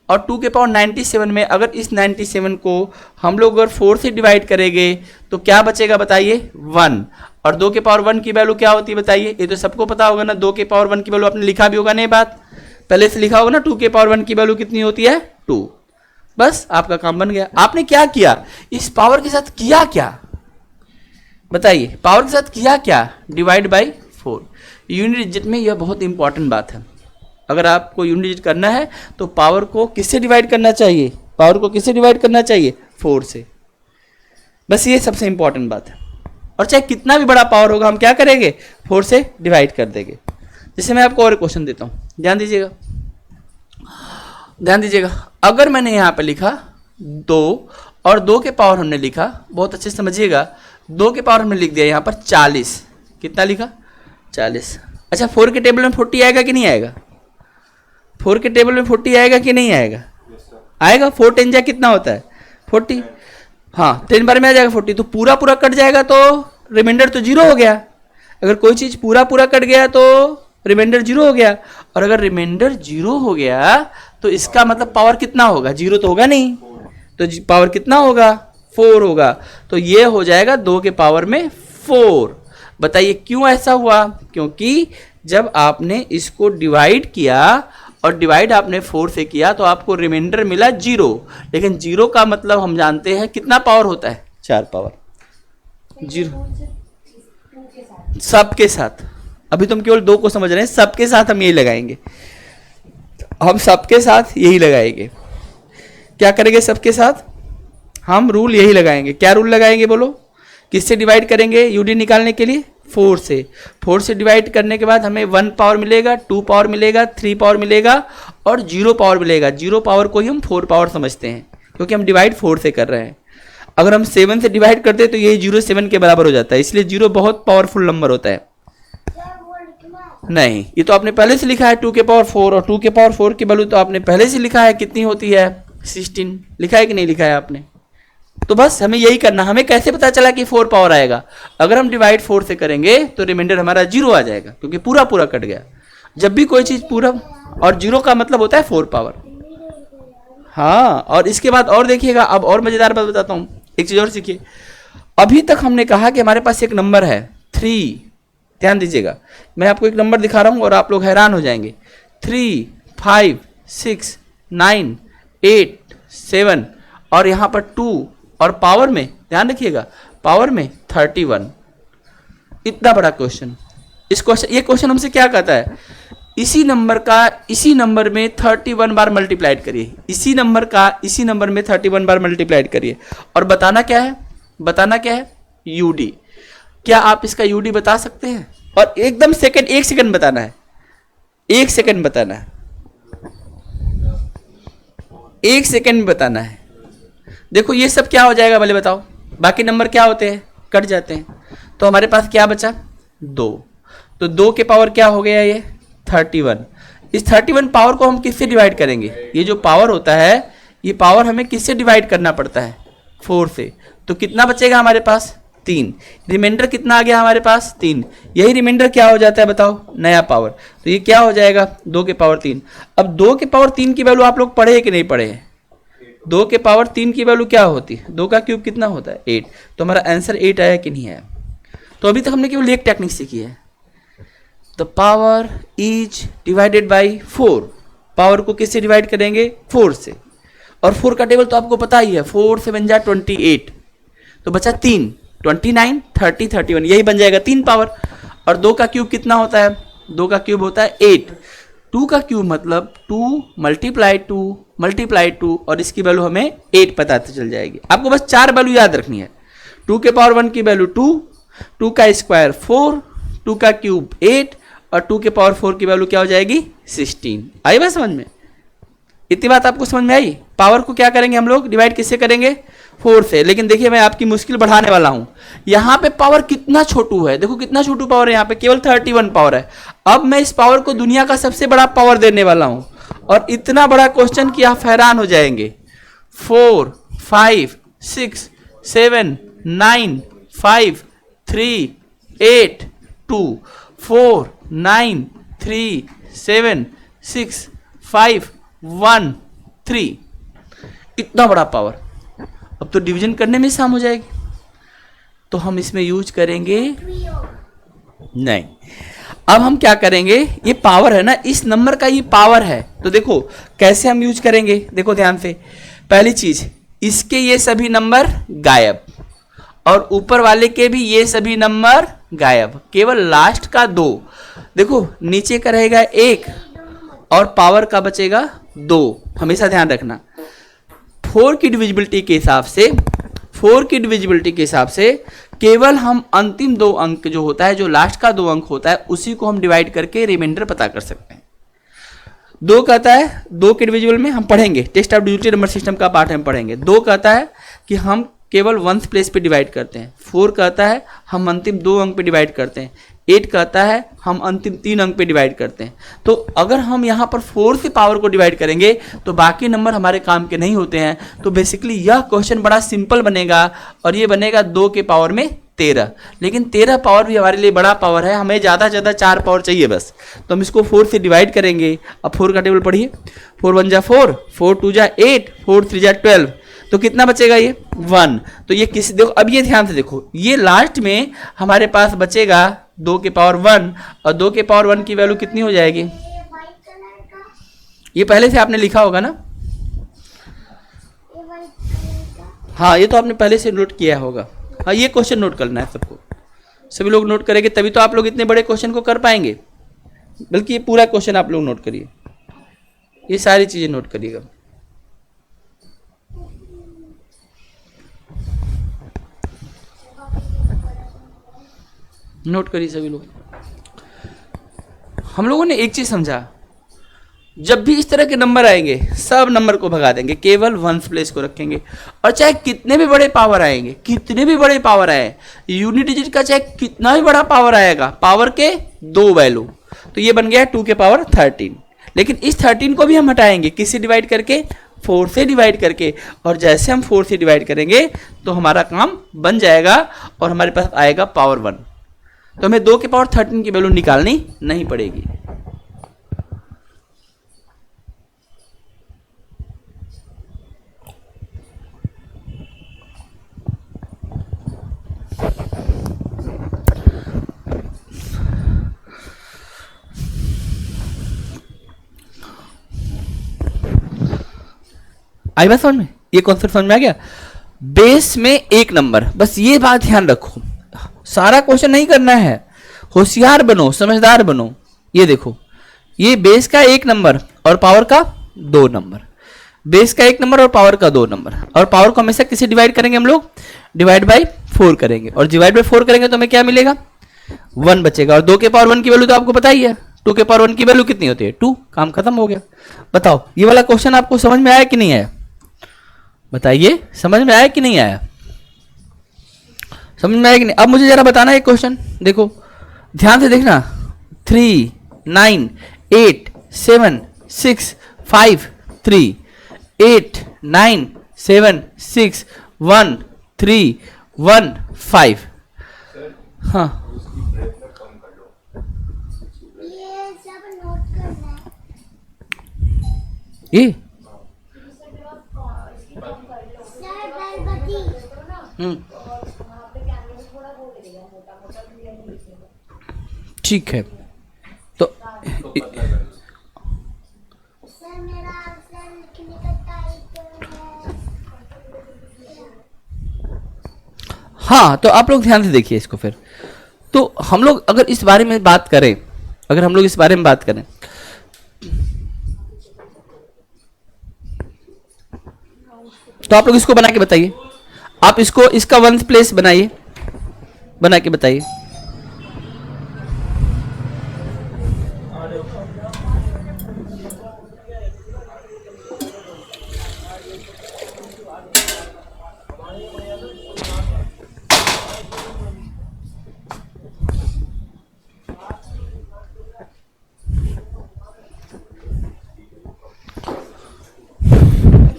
और 2 के पावर 97 में अगर इस 97 को हम लोग अगर 4 से डिवाइड करेंगे तो क्या बचेगा बताइए? 1। और 2 के पावर 1 की वैल्यू क्या होती है बताइए? ये तो सबको पता होगा ना, 2 के पावर 1 की वैल्यू आपने लिखा भी होगा, नहीं बात पहले से लिखा होगा ना, 2 के पावर 1 की वैल्यू कितनी होती है? 2। बस आपका काम बन गया। आपने क्या किया? इस पावर के साथ किया क्या बताइए? पावर के साथ किया क्या? Divide by 4। यूनिट डिजिट में यह बहुत इंपॉर्टेंट बात है। अगर आपको यूनिट डिजिट करना है तो पावर को किससे डिवाइड करना चाहिए? पावर को किससे डिवाइड करना चाहिए? 4 से। बस ये सबसे इंपॉर्टेंट बात है। और चाहे कितना भी बड़ा पावर होगा, हम क्या करेंगे? 4 से डिवाइड कर देंगे। जैसे मैं आपको और क्वेश्चन देता हूं, ध्यान दीजिएगा, ध्यान दीजिएगा। अगर मैंने यहां पर लिखा 2 और 2 के पावर हमने लिखा, बहुत अच्छे से समझिएगा, 2 के पावर हमने लिख दिया यहां पर 40। कितना लिखा? 40। अच्छा, 4 के टेबल में 40 आएगा कि नहीं आएगा? 4 के टेबल में 40 आएगा कि नहीं आएगा? आएगा। 4 10 जा कितना होता है? 40। हाँ, 10 बार में आ जाएगा 40। तो पूरा पूरा कट जाएगा तो रिमाइंडर तो 0 हो गया। अगर कोई चीज पूरा पूरा कट गया तो रिमाइंडर 0 हो गया। और अगर रिमाइंडर 0 हो गया तो इसका मतलब पावर कितना होगा? 0 तो होगा नहीं, तो पावर कितना होगा? 4 होगा। तो ये हो जाएगा 2 के पावर में 4। बताइए क्यों ऐसा हुआ? क्योंकि जब आपने इसको डिवाइड किया और डिवाइड आपने 4 से किया तो आपको रिमाइंडर मिला 0। लेकिन 0 का मतलब हम जानते हैं कितना पावर होता है? 4 पावर। 0 सबके साथ। अभी तुम केवल 2 को समझ रहे हैं, सबके साथ हम यही लगाएंगे। हम सबके साथ यही लगाएंगे। क्या करेंगे? सबके साथ हम रूल यही लगाएंगे। क्या रूल लगाएंगे बोलो? किससे डिवाइड करेंगे यूडी निकालने के लिए? 4 से। 4 से डिवाइड करने के बाद हमें 1 पावर मिलेगा, 2 पावर मिलेगा, 3 पावर मिलेगा और 0 पावर मिलेगा। 0 पावर को ही हम 4 पावर समझते हैं क्योंकि हम डिवाइड 4 से कर रहे हैं। अगर हम 7 से डिवाइड करते हैं तो ये 0 7 के बराबर हो जाता है, इसलिए 0 बहुत पावरफुल नंबर होता है। नहीं, ये तो आपने पहले से लिखा है 2 के पावर 4, और 2 के पावर 4 की वैल्यू तो आपने पहले से लिखा है, कितनी होती है? 16। लिखा है कि नहीं लिखा है आपने? तो बस हमें यही करना। हमें कैसे पता चला कि 4 पावर आएगा? अगर हम डिवाइड 4 से करेंगे तो रिमाइंडर हमारा 0 आ जाएगा क्योंकि पूरा पूरा कट गया। जब भी कोई चीज पूरा, और 0 का मतलब होता है 4 पावर। हाँ, और इसके बाद और देखिएगा, अब और मजेदार बात बताता हूं, एक चीज और सीखिए। अभी तक हमने कहा कि हमारे पास एक नंबर है 3। ध्यान दीजिएगा, मैं आपको एक नंबर दिखा रहा हूं और आप लोग हैरान हो जाएंगे। 3 5 6 9 8 7 और यहां पर 2 और पावर में ध्यान रखिएगा, पावर में 31। इतना बड़ा क्वेश्चन इस क्वेश्चन, ये क्वेश्चन हमसे क्या कहता है, इसी नंबर में 31 बार मल्टीप्लाइड करिए, इसी नंबर में 31 बार मल्टीप्लाइड करिए, और बताना क्या है यूडी। क्या आप इसका यूडी बता सकते हैं? और एकदम एक सेकंड बताना है, एक सेकंड बताना है। देखो ये सब क्या हो जाएगा पहले बताओ, बाकी नंबर क्या होते हैं, कट जाते हैं। तो हमारे पास क्या बचा 2, तो 2 के पावर क्या हो गया ये 31। इस 31 पावर को हम किससे डिवाइड करेंगे, ये जो पावर होता है ये पावर हमें किससे डिवाइड करना पड़ता है 4 से। तो कितना बचेगा हमारे पास 3, रिमाइंडर कितना आ गया हमारे पास 3। यही रिमाइंडर क्या हो जाता है बताओ, नया पावर। तो ये क्या हो जाएगा 2 के पावर 3। अब 2 के पावर 3 की वैल्यू आप लोग पढ़े हैं कि नहीं पढ़े हैं? 2 के पावर 3 की वैल्यू क्या होती है, 2 का क्यूब कितना होता है 8। तो हमारा आंसर 8 आया कि नहीं आया? तो अभी तक हमने केवल एक टेक्निक सीखी है, the power is divided by 4। Power को किससे डिवाइड करेंगे 4 से, और 4 का टेबल तो आपको पता ही है, 4 से बन जाए 28, तो बचा 3, 29, 30, 31, यही बन जाएगा 3 पावर। और 2 का क्यूब कितना होता है, 2 का क्यूब होता है 8। 2 का क्यूब मतलब 2 मल्टीप्लाई 2, और इसकी वैल्यू हमें 8 पता चल जाएगी। आपको बस 4 वैल्यू याद रखनी है, 2 के पावर 1 की वैल्यू 2, 2 का स्क्वायर 4, 2 का क्यूब 8, और 2 के पावर 4 की वैल्यू क्या हो जाएगी 16। आई बात समझ में? इतनी बात आपको समझ में आई? पावर को क्या करेंगे हम लोग, डिवाइड किससे करेंगे 4 से। लेकिन देखिए मैं आपकी मुश्किल बढ़ाने वाला हूं, यहां पे पावर कितना छोटू है, देखो कितना छोटू पावर है, यहां पे केवल 31 पावर है। अब मैं इस पावर को दुनिया का सबसे बड़ा पावर देने वाला हूं, और इतना बड़ा क्वेश्चन कि आप हैरान हो जाएंगे। 4, 5, 6, 7, 9, 5, 3, 8, 2, 4, 9, 3, 7, 6, 5, 1, 3, इतना बड़ा पावर। अब तो डिवीजन करने में आसान हो जाएगी, तो हम इसमें यूज करेंगे नहीं। अब हम क्या करेंगे, ये पावर है ना, इस नंबर का ये पावर है, तो देखो कैसे हम यूज करेंगे। देखो ध्यान से, पहली चीज इसके ये सभी नंबर गायब, और ऊपर वाले के भी ये सभी नंबर गायब, केवल लास्ट का 2। देखो नीचे का रहेगा 1 और पावर का बचेगा 2, हमेशा ध्यान रखना। 4 की डिविजिबिलिटी के हिसाब से केवल हम अंतिम 2 अंक जो होता है, जो लास्ट का 2 अंक होता है, उसी को हम डिवाइड करके रिमाइंडर पता कर सकते हैं। 2 कहता है, 2 के डिविजिबल में हम पढ़ेंगे, test of digital number system का पार्ट हम पढ़ेंगे। 2 कहता है कि हम केवल 1 प्लेस पे डिवाइड करते हैं। 4 कहता है हम अंतिम 2 अंक पे डिवाइड करते हैं। 8 कहता है हम अंतिम 3 अंक पे डिवाइड करते हैं। तो अगर हम यहाँ पर 4 से पावर को डिवाइड करेंगे तो बाकी नंबर हमारे काम के नहीं होते हैं। तो बेसिकली यह क्वेश्चन बड़ा सिंपल बनेगा, और ये बनेगा 2 के पावर में 13। लेकिन 13 पावर भी हमारे लिए बड़ा पावर है, हमें ज़्यादा से ज़्यादा 4 पावर चाहिए बस। तो हम इसको 4 से डिवाइड करेंगे। अब 4 का टेबल पढ़िए, 4 1 जा 4, 4 2 जा 8, 4 3 जा 12, तो कितना बचेगा ये 1। तो ये किसी, देखो अब ये ध्यान से देखो, ये लास्ट में हमारे पास बचेगा 2 के पावर 1, और 2 के पावर 1 की वैल्यू कितनी हो जाएगी, ये पहले से आपने लिखा होगा ना, हाँ ये तो आपने पहले से नोट किया होगा। हाँ ये क्वेश्चन नोट करना है सबको, सभी लोग नोट करेंगे तभी तो आप लोग इतने बड़े क्वेश्चन को कर पाएंगे। बल्कि ये पूरा क्वेश्चन आप लोग नोट करिए, ये सारी चीजें नोट करिएगा। नोट करिए सभी लोग। हम लोगों ने एक चीज समझा, जब भी इस तरह के नंबर आएंगे सब नंबर को भगा देंगे, केवल 1 प्लेस को रखेंगे। और चाहे कितने भी बड़े पावर आएंगे, कितने भी बड़े पावर आए, यूनिट डिजिट का चाहे कितना भी बड़ा पावर आएगा, पावर के 2 वैल्यू, तो ये बन गया 2 के पावर 13। लेकिन इस 13 को भी हम हटाएंगे, किससे डिवाइड करके, 4 से डिवाइड करके। और जैसे हम 4 से डिवाइड करेंगे तो हमारा काम बन जाएगा और हमारे पास आएगा पावर 1। तो हमें 2 के पावर 13 की वैल्यू निकालनी नहीं पड़ेगी। आई बात समझ में, ये कॉन्सेप्ट समझ में आ गया। बेस में एक नंबर, बस ये बात ध्यान रखो, सारा क्वेश्चन नहीं करना है, होशियार बनो, समझदार बनो। ये देखो, ये बेस का 1 नंबर और पावर का 2 नंबर, बेस का 1 नंबर और पावर का 2 नंबर, और पावर को हमेशा किसे डिवाइड करेंगे हम लोग? डिवाइड बाई 4 करेंगे, और डिवाइड बाई 4 करेंगे तो हमें क्या मिलेगा? 1 बचेगा। और 2 के पावर 1 की वैल्यू तो आपको पता ही है, 2 के पावर 1 की वैल्यू कितनी होती है? 2। काम खत्म हो गया। बताओ ये वाला क्वेश्चन आपको समझ में आया कि नहीं आया? बताइए, समझ में आया कि नहीं आया? समझ में आया कि नहीं? अब मुझे जरा बताना एक क्वेश्चन, देखो ध्यान से देखना। 3 9 8 7 6 5 3 8 9 7 6 1 3 1 5। हाँ, ये ठीक है। तो हाँ, तो आप लोग ध्यान से देखिए इसको। फिर तो हम लोग अगर इस बारे में बात करें, अगर हम लोग इस बारे में बात करें, तो आप लोग इसको बना के बताइए। आप इसको, इसका 1th प्लेस बनाइए, बना के बताइए।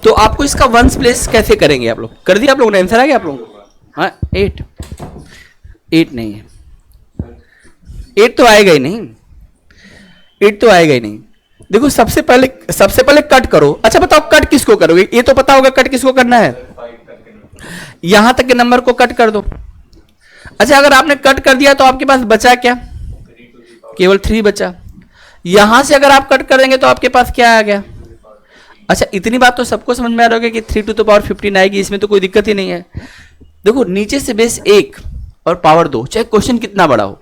तो आपको इसका 1th प्लेस कैसे करेंगे? आप लोग कर दिया, आप लोगों ने आंसर आ गया आप लोगों को? हाँ, 8 नहीं है, 8 तो आएगा ही नहीं, 8 तो आएगा ही नहीं। देखो सबसे पहले कट करो। अच्छा बताओ कट किसको करोगे? ये तो पता होगा कट किसको करना है, यहां तक के नंबर को कट कर दो। अच्छा अगर आपने कट कर दिया तो आपके पास बचा क्या? केवल 3 बचा। यहां से अगर आप कट कर देंगे तो आपके पास क्या आ गया? अच्छा इतनी बात तो सबको समझ में आ रहा होगा कि 3 to the power 15 आएगी, इसमें तो कोई दिक्कत ही नहीं है। देखो नीचे से बेस 1 और पावर 2, चाहे क्वेश्चन कितना बड़ा हो,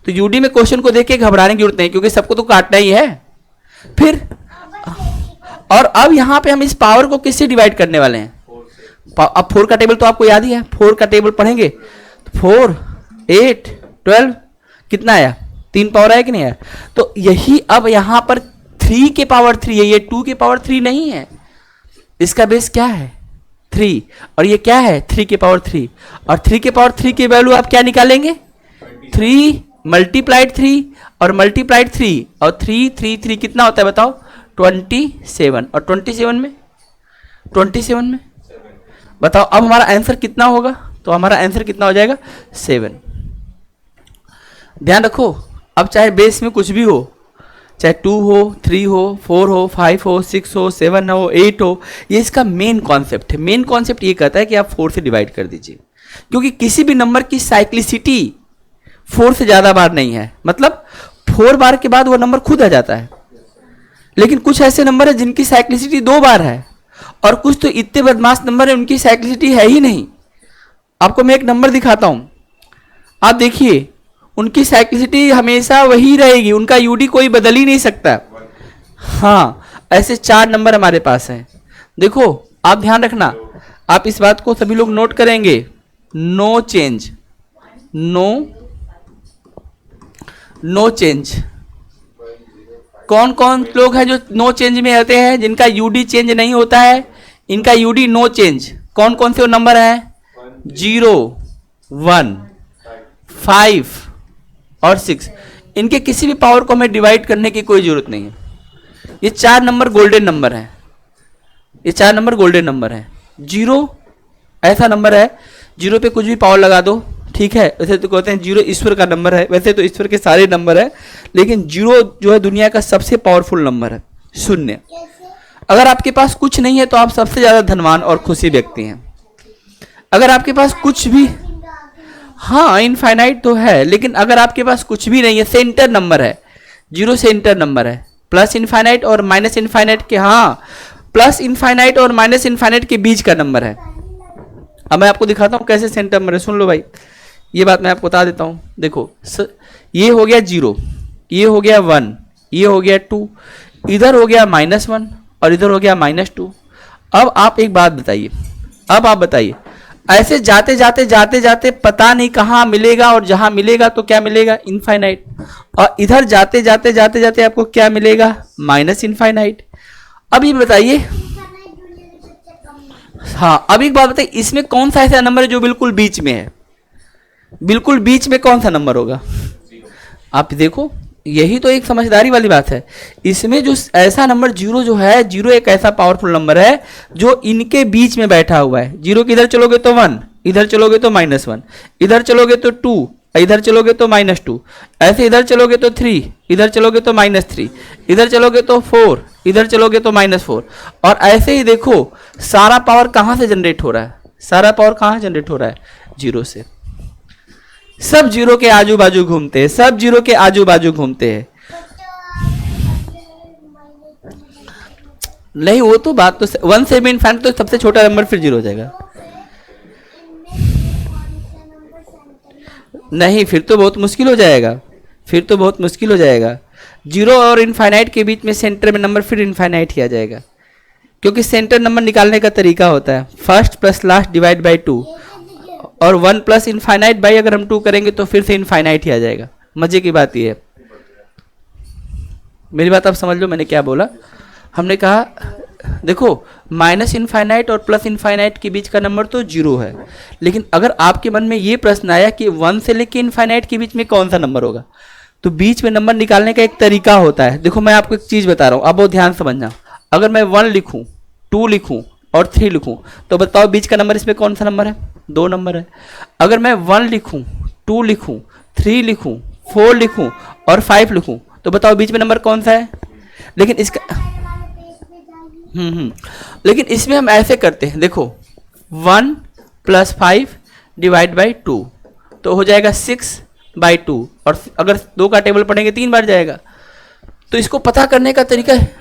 तो यूडी में क्वेश्चन को देख के घबराने की जरूरत नहीं, क्योंकि सबको तो काटना ही है। फिर और अब यहां पे हम इस पावर को किससे डिवाइड करने वाले हैं? अब 4 का टेबल तो आपको याद ही है, 4 का टेबल पढ़ेंगे तो 4 8 12 कितना आया? 3 पावर आया कि नहीं आया? तो यही अब यहां पर 3 के पावर 3 है, ये 2 के पावर 3 नहीं है। इसका बेस क्या है? 3, और ये क्या है? 3 के पावर 3, और 3 के पावर 3 की वैल्यू आप क्या निकालेंगे? 3 मल्टीप्लाइड 3 और मल्टीप्लाइड 3, और 3 3 3 कितना होता है बताओ? 27। और 27 में बताओ अब हमारा आंसर कितना होगा? तो हमारा आंसर कितना हो जाएगा? 7। ध्यान रखो, अब चाहे बेस में कुछ भी हो, चाहे 2 हो, 3 हो, 4 हो, 5 हो, 6 हो, 7 हो, 8 हो, ये इसका मेन कॉन्सेप्ट है। मेन कॉन्सेप्ट ये कहता है कि आप 4 से डिवाइड कर दीजिए, क्योंकि किसी भी नंबर की साइक्लिसिटी 4 से ज्यादा बार नहीं है। मतलब 4 बार के बाद वो नंबर खुद आ जाता है, लेकिन कुछ ऐसे नंबर है जिनकी साइक्लिसिटी 2 बार है, और कुछ तो इतने बदमाश नंबर है उनकी साइक्लिसिटी है ही नहीं। आपको मैं एक नंबर दिखाता हूं, आप देखिए उनकी साइक्लिसिटी हमेशा वही रहेगी, उनका यूडी कोई बदल ही नहीं सकता। हाँ, ऐसे 4 नंबर हमारे पास हैं। देखो आप ध्यान रखना, आप इस बात को सभी लोग नोट करेंगे, नो चेंज, नो चेंज। कौन कौन लोग हैं जो नो चेंज में रहते हैं, जिनका यूडी चेंज नहीं होता है? इनका यूडी नो चेंज। कौन कौन से वो नंबर हैं? 0 1 5 और 6। इनके किसी भी पावर को हमें डिवाइड करने की कोई जरूरत नहीं है। ये 4 नंबर गोल्डन नंबर है, ये 4 नंबर गोल्डन नंबर है। 0 ऐसा नंबर है 0 पे कुछ भी पावर लगा दो, ठीक है। वैसे तो कहते हैं 0 ईश्वर का नंबर है, वैसे तो ईश्वर के सारे नंबर है, लेकिन 0 जो है दुनिया का सबसे पावरफुल नंबर है। 0, अगर आपके पास कुछ नहीं है तो आप सबसे ज्यादा धनवान और खुशी व्यक्ति हैं। अगर आपके पास कुछ भी, हाँ इनफाइनाइट तो है, लेकिन अगर आपके पास कुछ भी नहीं है, सेंटर नंबर है, 0 सेंटर नंबर है, प्लस इनफाइनाइट और माइनस इनफाइनाइट के, हाँ प्लस इनफाइनाइट और माइनस इनफाइनाइट के बीच का नंबर है। अब मैं आपको दिखाता हूं कैसे सेंटर नंबर है, सुन लो भाई। ये बात मैं आपको बता देता हूँ। देखो ये हो गया 0, ये हो गया 1, ये हो गया 2, इधर हो गया -1 और इधर हो गया -2। अब आप एक बात बताइए, अब आप बताइए, ऐसे जाते जाते जाते जाते पता नहीं कहाँ मिलेगा, और जहां मिलेगा तो क्या मिलेगा, इनफाइनाइट, और इधर जाते जाते जाते जाते आपको क्या मिलेगा, माइनस इनफाइनाइट। अब ये बताइए, हाँ अब एक बात बताइए, इसमें कौन सा ऐसा नंबर है जो बिल्कुल बीच में है, बिल्कुल बीच में कौन सा नंबर होगा, आप देखो, यही तो एक समझदारी वाली बात है। इसमें जो ऐसा नंबर 0 जो है, 0 एक ऐसा पावरफुल नंबर है जो इनके बीच में बैठा हुआ है। 0 की इधर चलोगे तो 1, इधर चलोगे तो -1, इधर चलोगे तो 2, इधर चलोगे तो -2, ऐसे इधर चलोगे तो 3, इधर चलोगे तो -3, इधर चलोगे तो 4, इधर चलोगे तो -4, और ऐसे ही देखो सारा पावर कहाँ से जनरेट हो रहा है, सारा पावर कहाँ जनरेट हो रहा है, 0 से। सब 0 के आजू बाजू घूमते हैं, सब 0 के आजू बाजू घूमते हैं। नहीं वो तो बात तो 1 से भी इनफाइनाइट तो सबसे छोटा नंबर फिर 0 हो जाएगा। नहीं फिर तो बहुत मुश्किल हो जाएगा, फिर तो बहुत मुश्किल हो जाएगा। 0 और इनफाइनाइट के बीच में सेंटर में नंबर फिर इनफाइनाइट ही आ जाएगा, क्योंकि सेंटर नंबर निकालने का तरीका होता है first plus last divide by 2, और 1 प्लस इनफाइनाइट बाई अगर हम 2 करेंगे तो फिर से इनफाइनाइट ही आ जाएगा। मजे की बात ये है, मेरी बात आप समझ लो मैंने क्या बोला। हमने कहा देखो माइनस इनफाइनाइट और प्लस इनफाइनाइट के बीच का नंबर तो 0 है, लेकिन अगर आपके मन में ये प्रश्न आया कि 1 से लेके इनफाइनाइट के बीच में कौन सा नंबर होगा, तो बीच में नंबर निकालने का एक तरीका होता है। देखो मैं आपको एक चीज़ बता रहा हूँ, अब वो ध्यान समझना। अगर मैं 1 लिखूँ, 2 लिखूँ और 3 लिखूँ, तो बताओ बीच का नंबर इसमें कौन सा नंबर है, 2 नंबर है। अगर मैं 1 लिखूँ, 2 लिखूँ, 3 लिखूँ, 4 लिखूँ और 5 लिखूँ, तो बताओ बीच में नंबर कौन सा है। लेकिन इसका लेकिन इसमें हम ऐसे करते हैं, देखो 1 + 5 डिवाइड बाई 2 तो हो जाएगा 6/2, और अगर 2 का टेबल पढ़ेंगे 3 बार जाएगा। तो इसको पता करने का तरीका है,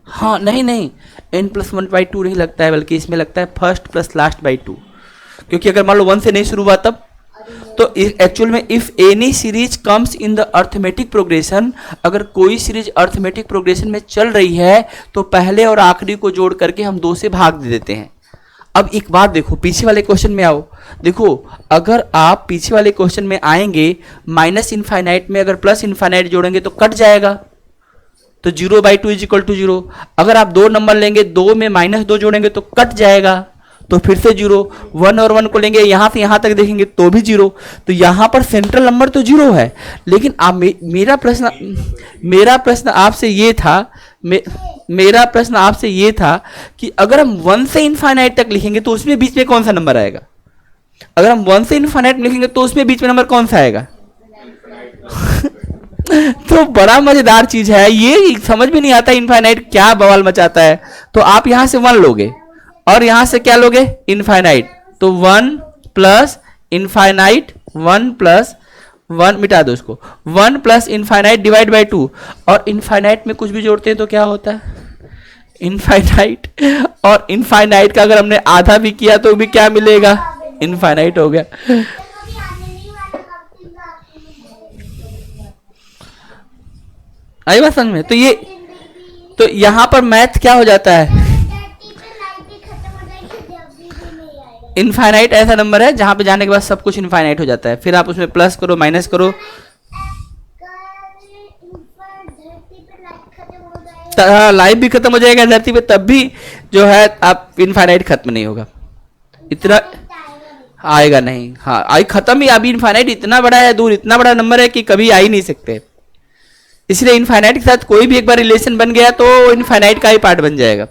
हाँ नहीं n+1/2 नहीं लगता है, बल्कि इसमें लगता है फर्स्ट प्लस लास्ट बाई 2, क्योंकि अगर मान लो 1 से नहीं शुरू हुआ तब तो एक्चुअल में if any series comes in the arithmetic progression, अगर कोई सीरीज अर्थमेटिक प्रोग्रेशन में चल रही है तो पहले और आखिरी को जोड़ करके हम 2 से भाग दे देते हैं। अब एक बात देखो, पीछे वाले क्वेश्चन में आओ, देखो अगर आप पीछे वाले क्वेश्चन में आएंगे, माइनस इनफाइनाइट में अगर प्लस इनफाइनाइट जोड़ेंगे तो कट जाएगा, तो 0/2 = 0। अगर आप 2 नंबर लेंगे, 2 में -2 जोड़ेंगे तो कट जाएगा, तो फिर से 0। 1 और 1 को लेंगे, यहां से यहां तक देखेंगे तो भी 0। तो यहां पर सेंट्रल नंबर तो 0 है, लेकिन आप मेरा प्रश्न आपसे ये था, मेरा प्रश्न आपसे ये था कि अगर हम 1 से इनफाइनाइट तक लिखेंगे तो उसमें बीच में कौन सा नंबर आएगा। अगर हम 1 से इनफाइनाइट लिखेंगे तो उसमें बीच में नंबर कौन सा आएगा। तो बड़ा मजेदार चीज है ये, समझ में नहीं आता इनफाइनाइट क्या बवाल मचाता है। तो आप यहां से 1 लोगे और यहां से क्या लोगे, इनफाइनाइट, तो 1 + इनफाइनाइट, 1 + 1 मिटा दो उसको, 1 + इनफाइनाइट डिवाइड बाई 2, और इनफाइनाइट में कुछ भी जोड़ते हैं तो क्या होता है, इनफाइनाइट, और इनफाइनाइट का अगर हमने आधा भी किया तो भी क्या मिलेगा, इनफाइनाइट हो गया। आई बात समझ में। तो ये तो यहां पर मैथ क्या हो जाता है, इनफाइनाइट ऐसा नंबर है जहां पे जाने के बाद सब कुछ इनफाइनाइट हो जाता है, फिर आप उसमें प्लस करो माइनस करो, लाइफ भी खत्म हो जाएगा धरती पे, तब भी जो है आप इनफाइनाइट खत्म नहीं होगा, इतना आएगा नहीं। हाँ आई खत्म ही, अभी इनफाइनाइट इतना बड़ा है, दूर इतना बड़ा नंबर है कि कभी आ ही नहीं सकते, इसलिए इनफाइनाइट के साथ कोई भी एक बार रिलेशन बन गया तो इनफाइनाइट का ही पार्ट बन जाएगा।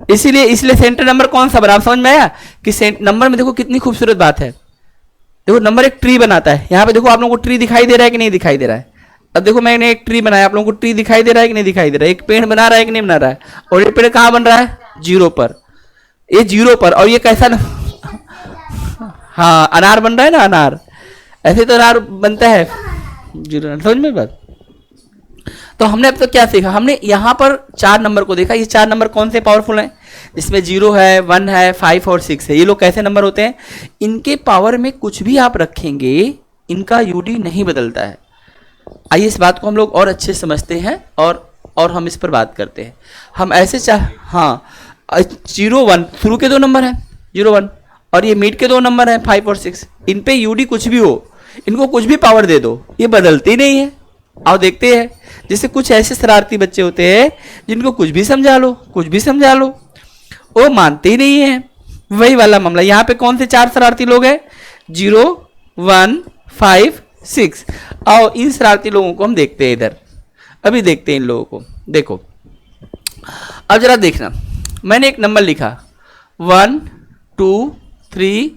इसीलिए सेंटर नंबर कौन सा बना, समझ में आया कि नंबर में देखो कितनी खूबसूरत बात है। देखो नंबर एक ट्री बनाता है, यहाँ पे देखो आप लोगों को ट्री दिखाई दे रहा है कि नहीं दिखाई दे रहा है। अब देखो मैंने एक ट्री बनाया, आप लोगों को ट्री दिखाई दे रहा है कि नहीं दिखाई दे रहा है, एक पेड़ बना रहा है कि नहीं बना रहा है, और ये पेड़ कहाँ बन रहा है, 0 पर, ये 0 पर, और ये कैसा ना, हाँ अनार बन रहा है ना, अनार ऐसे तो अनार बनता है 0, समझ में बात। तो हमने अब तक क्या सीखा, हमने यहाँ पर 4 नंबर को देखा, ये 4 नंबर कौन से पावरफुल हैं, इसमें 0 है, 1 है, 5 और 6 है। ये लोग कैसे नंबर होते हैं? इनके पावर में कुछ भी आप रखेंगे इनका यूडी नहीं बदलता है। आइए इस बात को हम लोग और अच्छे समझते हैं और हम इस पर बात करते हैं। हम ऐसे हाँ 0 1 शुरू के 2 नंबर हैं 0 1 और ये मिड के 2 नंबर हैं 5 और 6। इन पे यूडी कुछ भी हो, इनको कुछ भी पावर दे दो, ये बदलती नहीं है। आओ देखते हैं। जैसे कुछ ऐसे शरारती बच्चे होते हैं जिनको कुछ भी समझा लो वो मानते ही नहीं है। वही वाला मामला यहाँ पे कौन से 4 शरारती लोग हैं? 0 1 5 6। आओ इन शरारती लोगों को हम देखते हैं इधर। अभी देखते हैं इन लोगों को। देखो अब जरा देखना, मैंने एक नंबर लिखा 1 2 3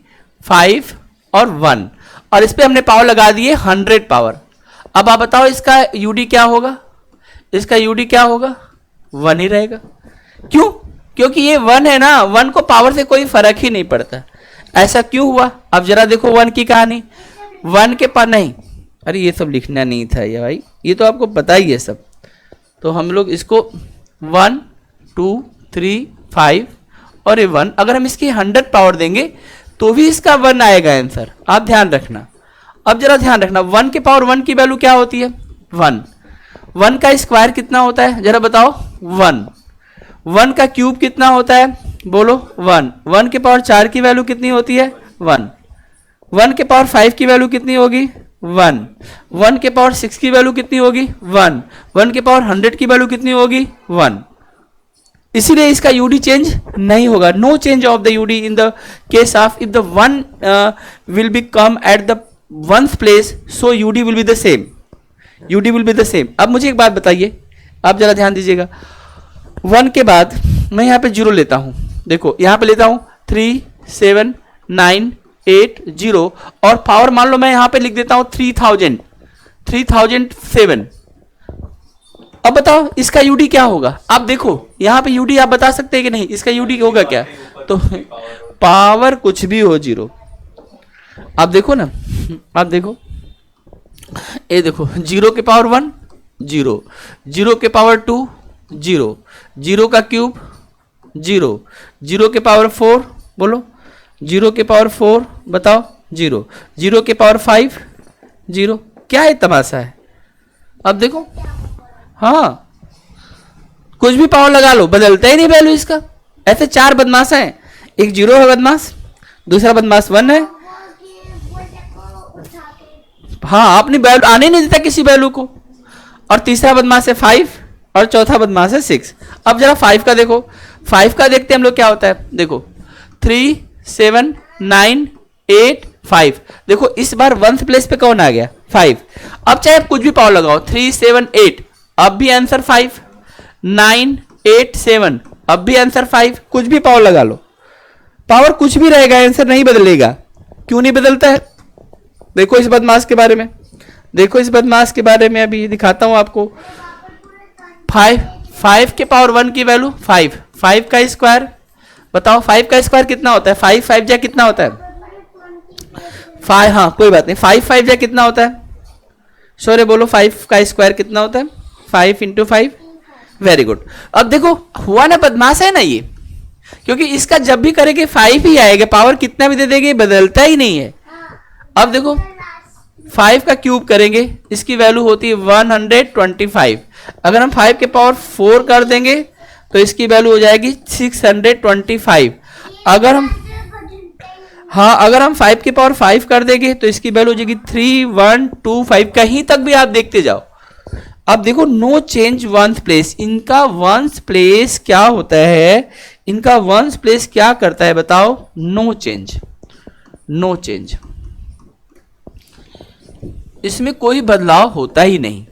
5 और 1 और इस पे हमने पावर लगा दिए 100 पावर। अब आप बताओ इसका यूडी क्या होगा? इसका यूडी क्या होगा? 1 ही रहेगा। क्यों? क्योंकि ये 1 है ना, 1 को पावर से कोई फर्क ही नहीं पड़ता। ऐसा क्यों हुआ? अब जरा देखो 1 की कहानी। 1 के पास नहीं, अरे ये सब लिखना नहीं था ये भाई, ये तो आपको पता ही है सब। तो हम लोग इसको 1 2 3 5 और ये 1, अगर हम इसकी 100 पावर देंगे तो भी इसका 1 आएगा आंसर। आप ध्यान रखना। अब जरा ध्यान रखना 1 के पावर 1 की वैल्यू क्या होती है? 1। 1 का स्क्वायर कितना होता है जरा बताओ? 1। 1 का क्यूब कितना होता है? बोलो 1। 1 के पावर 4 की वैल्यू कितनी होती है? 1। 1 के पावर 5 की वैल्यू कितनी होगी? 1। 1 के पावर 6 की वैल्यू कितनी होगी? 1। 1 के पावर 100 की वैल्यू कितनी होगी? 1। इसीलिए इसका यूडी चेंज नहीं होगा। No change of the UD in the case of if the 1 will be come at the 1th place, so UD will be the same. UD will be the same. अब मुझे एक बात बताइए, आप जरा ध्यान दीजिएगा। 1 के बाद मैं यहाँ पे 0 लेता हूँ। देखो यहाँ पे लेता हूँ 3 7 9 8 0 और पावर मान लो मैं यहाँ पे लिख देता हूँ 3007। अब बताओ इसका यूडी क्या होगा? आप देखो यहाँ पे यूडी आप बता सकते हैं कि नहीं? इसका यूडी होगा क्या? तो पावर कुछ भी हो 0। आप देखो ना, आप देखो ये देखो 0 के पावर 1 0, 0 के पावर 2 0, 0 का क्यूब 0, 0 के पावर 4 बोलो, 0 के पावर 4 बताओ 0, 0 के पावर 5 0। क्या है तमाशा है? अब देखो हाँ कुछ भी पावर लगा लो बदलता ही नहीं वैल्यू इसका। ऐसे 4 बदमाश हैं, एक 0 है बदमाश, दूसरा बदमाश 1 है। हाँ आपने वैल्यू आने नहीं देता किसी वैल्यू को, और तीसरा बदमाश है 5 और चौथा बदमाश है 6। अब जरा 5 का देखो, 5 का देखते हैं हम लोग क्या होता है। देखो 3 7 9 8 5। देखो इस बार 1th प्लेस पे कौन आ गया? 5। अब चाहे आप कुछ भी पावर लगाओ 3 7 8, अब भी आंसर 5। 9 8 7, अब भी आंसर 5। कुछ भी पावर लगा लो, पावर कुछ भी रहेगा, आंसर नहीं बदलेगा। क्यों नहीं बदलता है? देखो इस बदमाश के बारे में, देखो इस बदमाश के बारे में अभी दिखाता हूं आपको। 5 के पावर 1 की वैल्यू 5, 5 का स्क्वायर बताओ, 5 का स्क्वायर कितना होता है? 5 5 जा कितना होता है? 5, हाँ कोई बात नहीं, 5 5 जा कितना होता है? सॉरी बोलो 5 का स्क्वायर कितना होता है? 5 × 5। Very good. अब देखो हुआ ना, बदमाश है ना ये, क्योंकि इसका जब भी करेंगे 5 ही आएगा, पावर कितना भी दे देंगे बदलता ही नहीं है। अब देखो 5 का क्यूब करेंगे, इसकी वैल्यू होती है 125। अगर हम 5 के पावर 4 कर देंगे तो इसकी वैल्यू हो जाएगी 625। अगर हम 5 के पावर 5 कर देंगे तो इसकी वैल्यू हो जाएगी 3125। कहीं तक भी आप देखते जाओ। अब देखो नो चेंज 1th प्लेस। इनका 1th प्लेस क्या होता है? इनका 1th प्लेस क्या करता है बताओ? No change, no change. इसमें कोई बदलाव होता ही नहीं।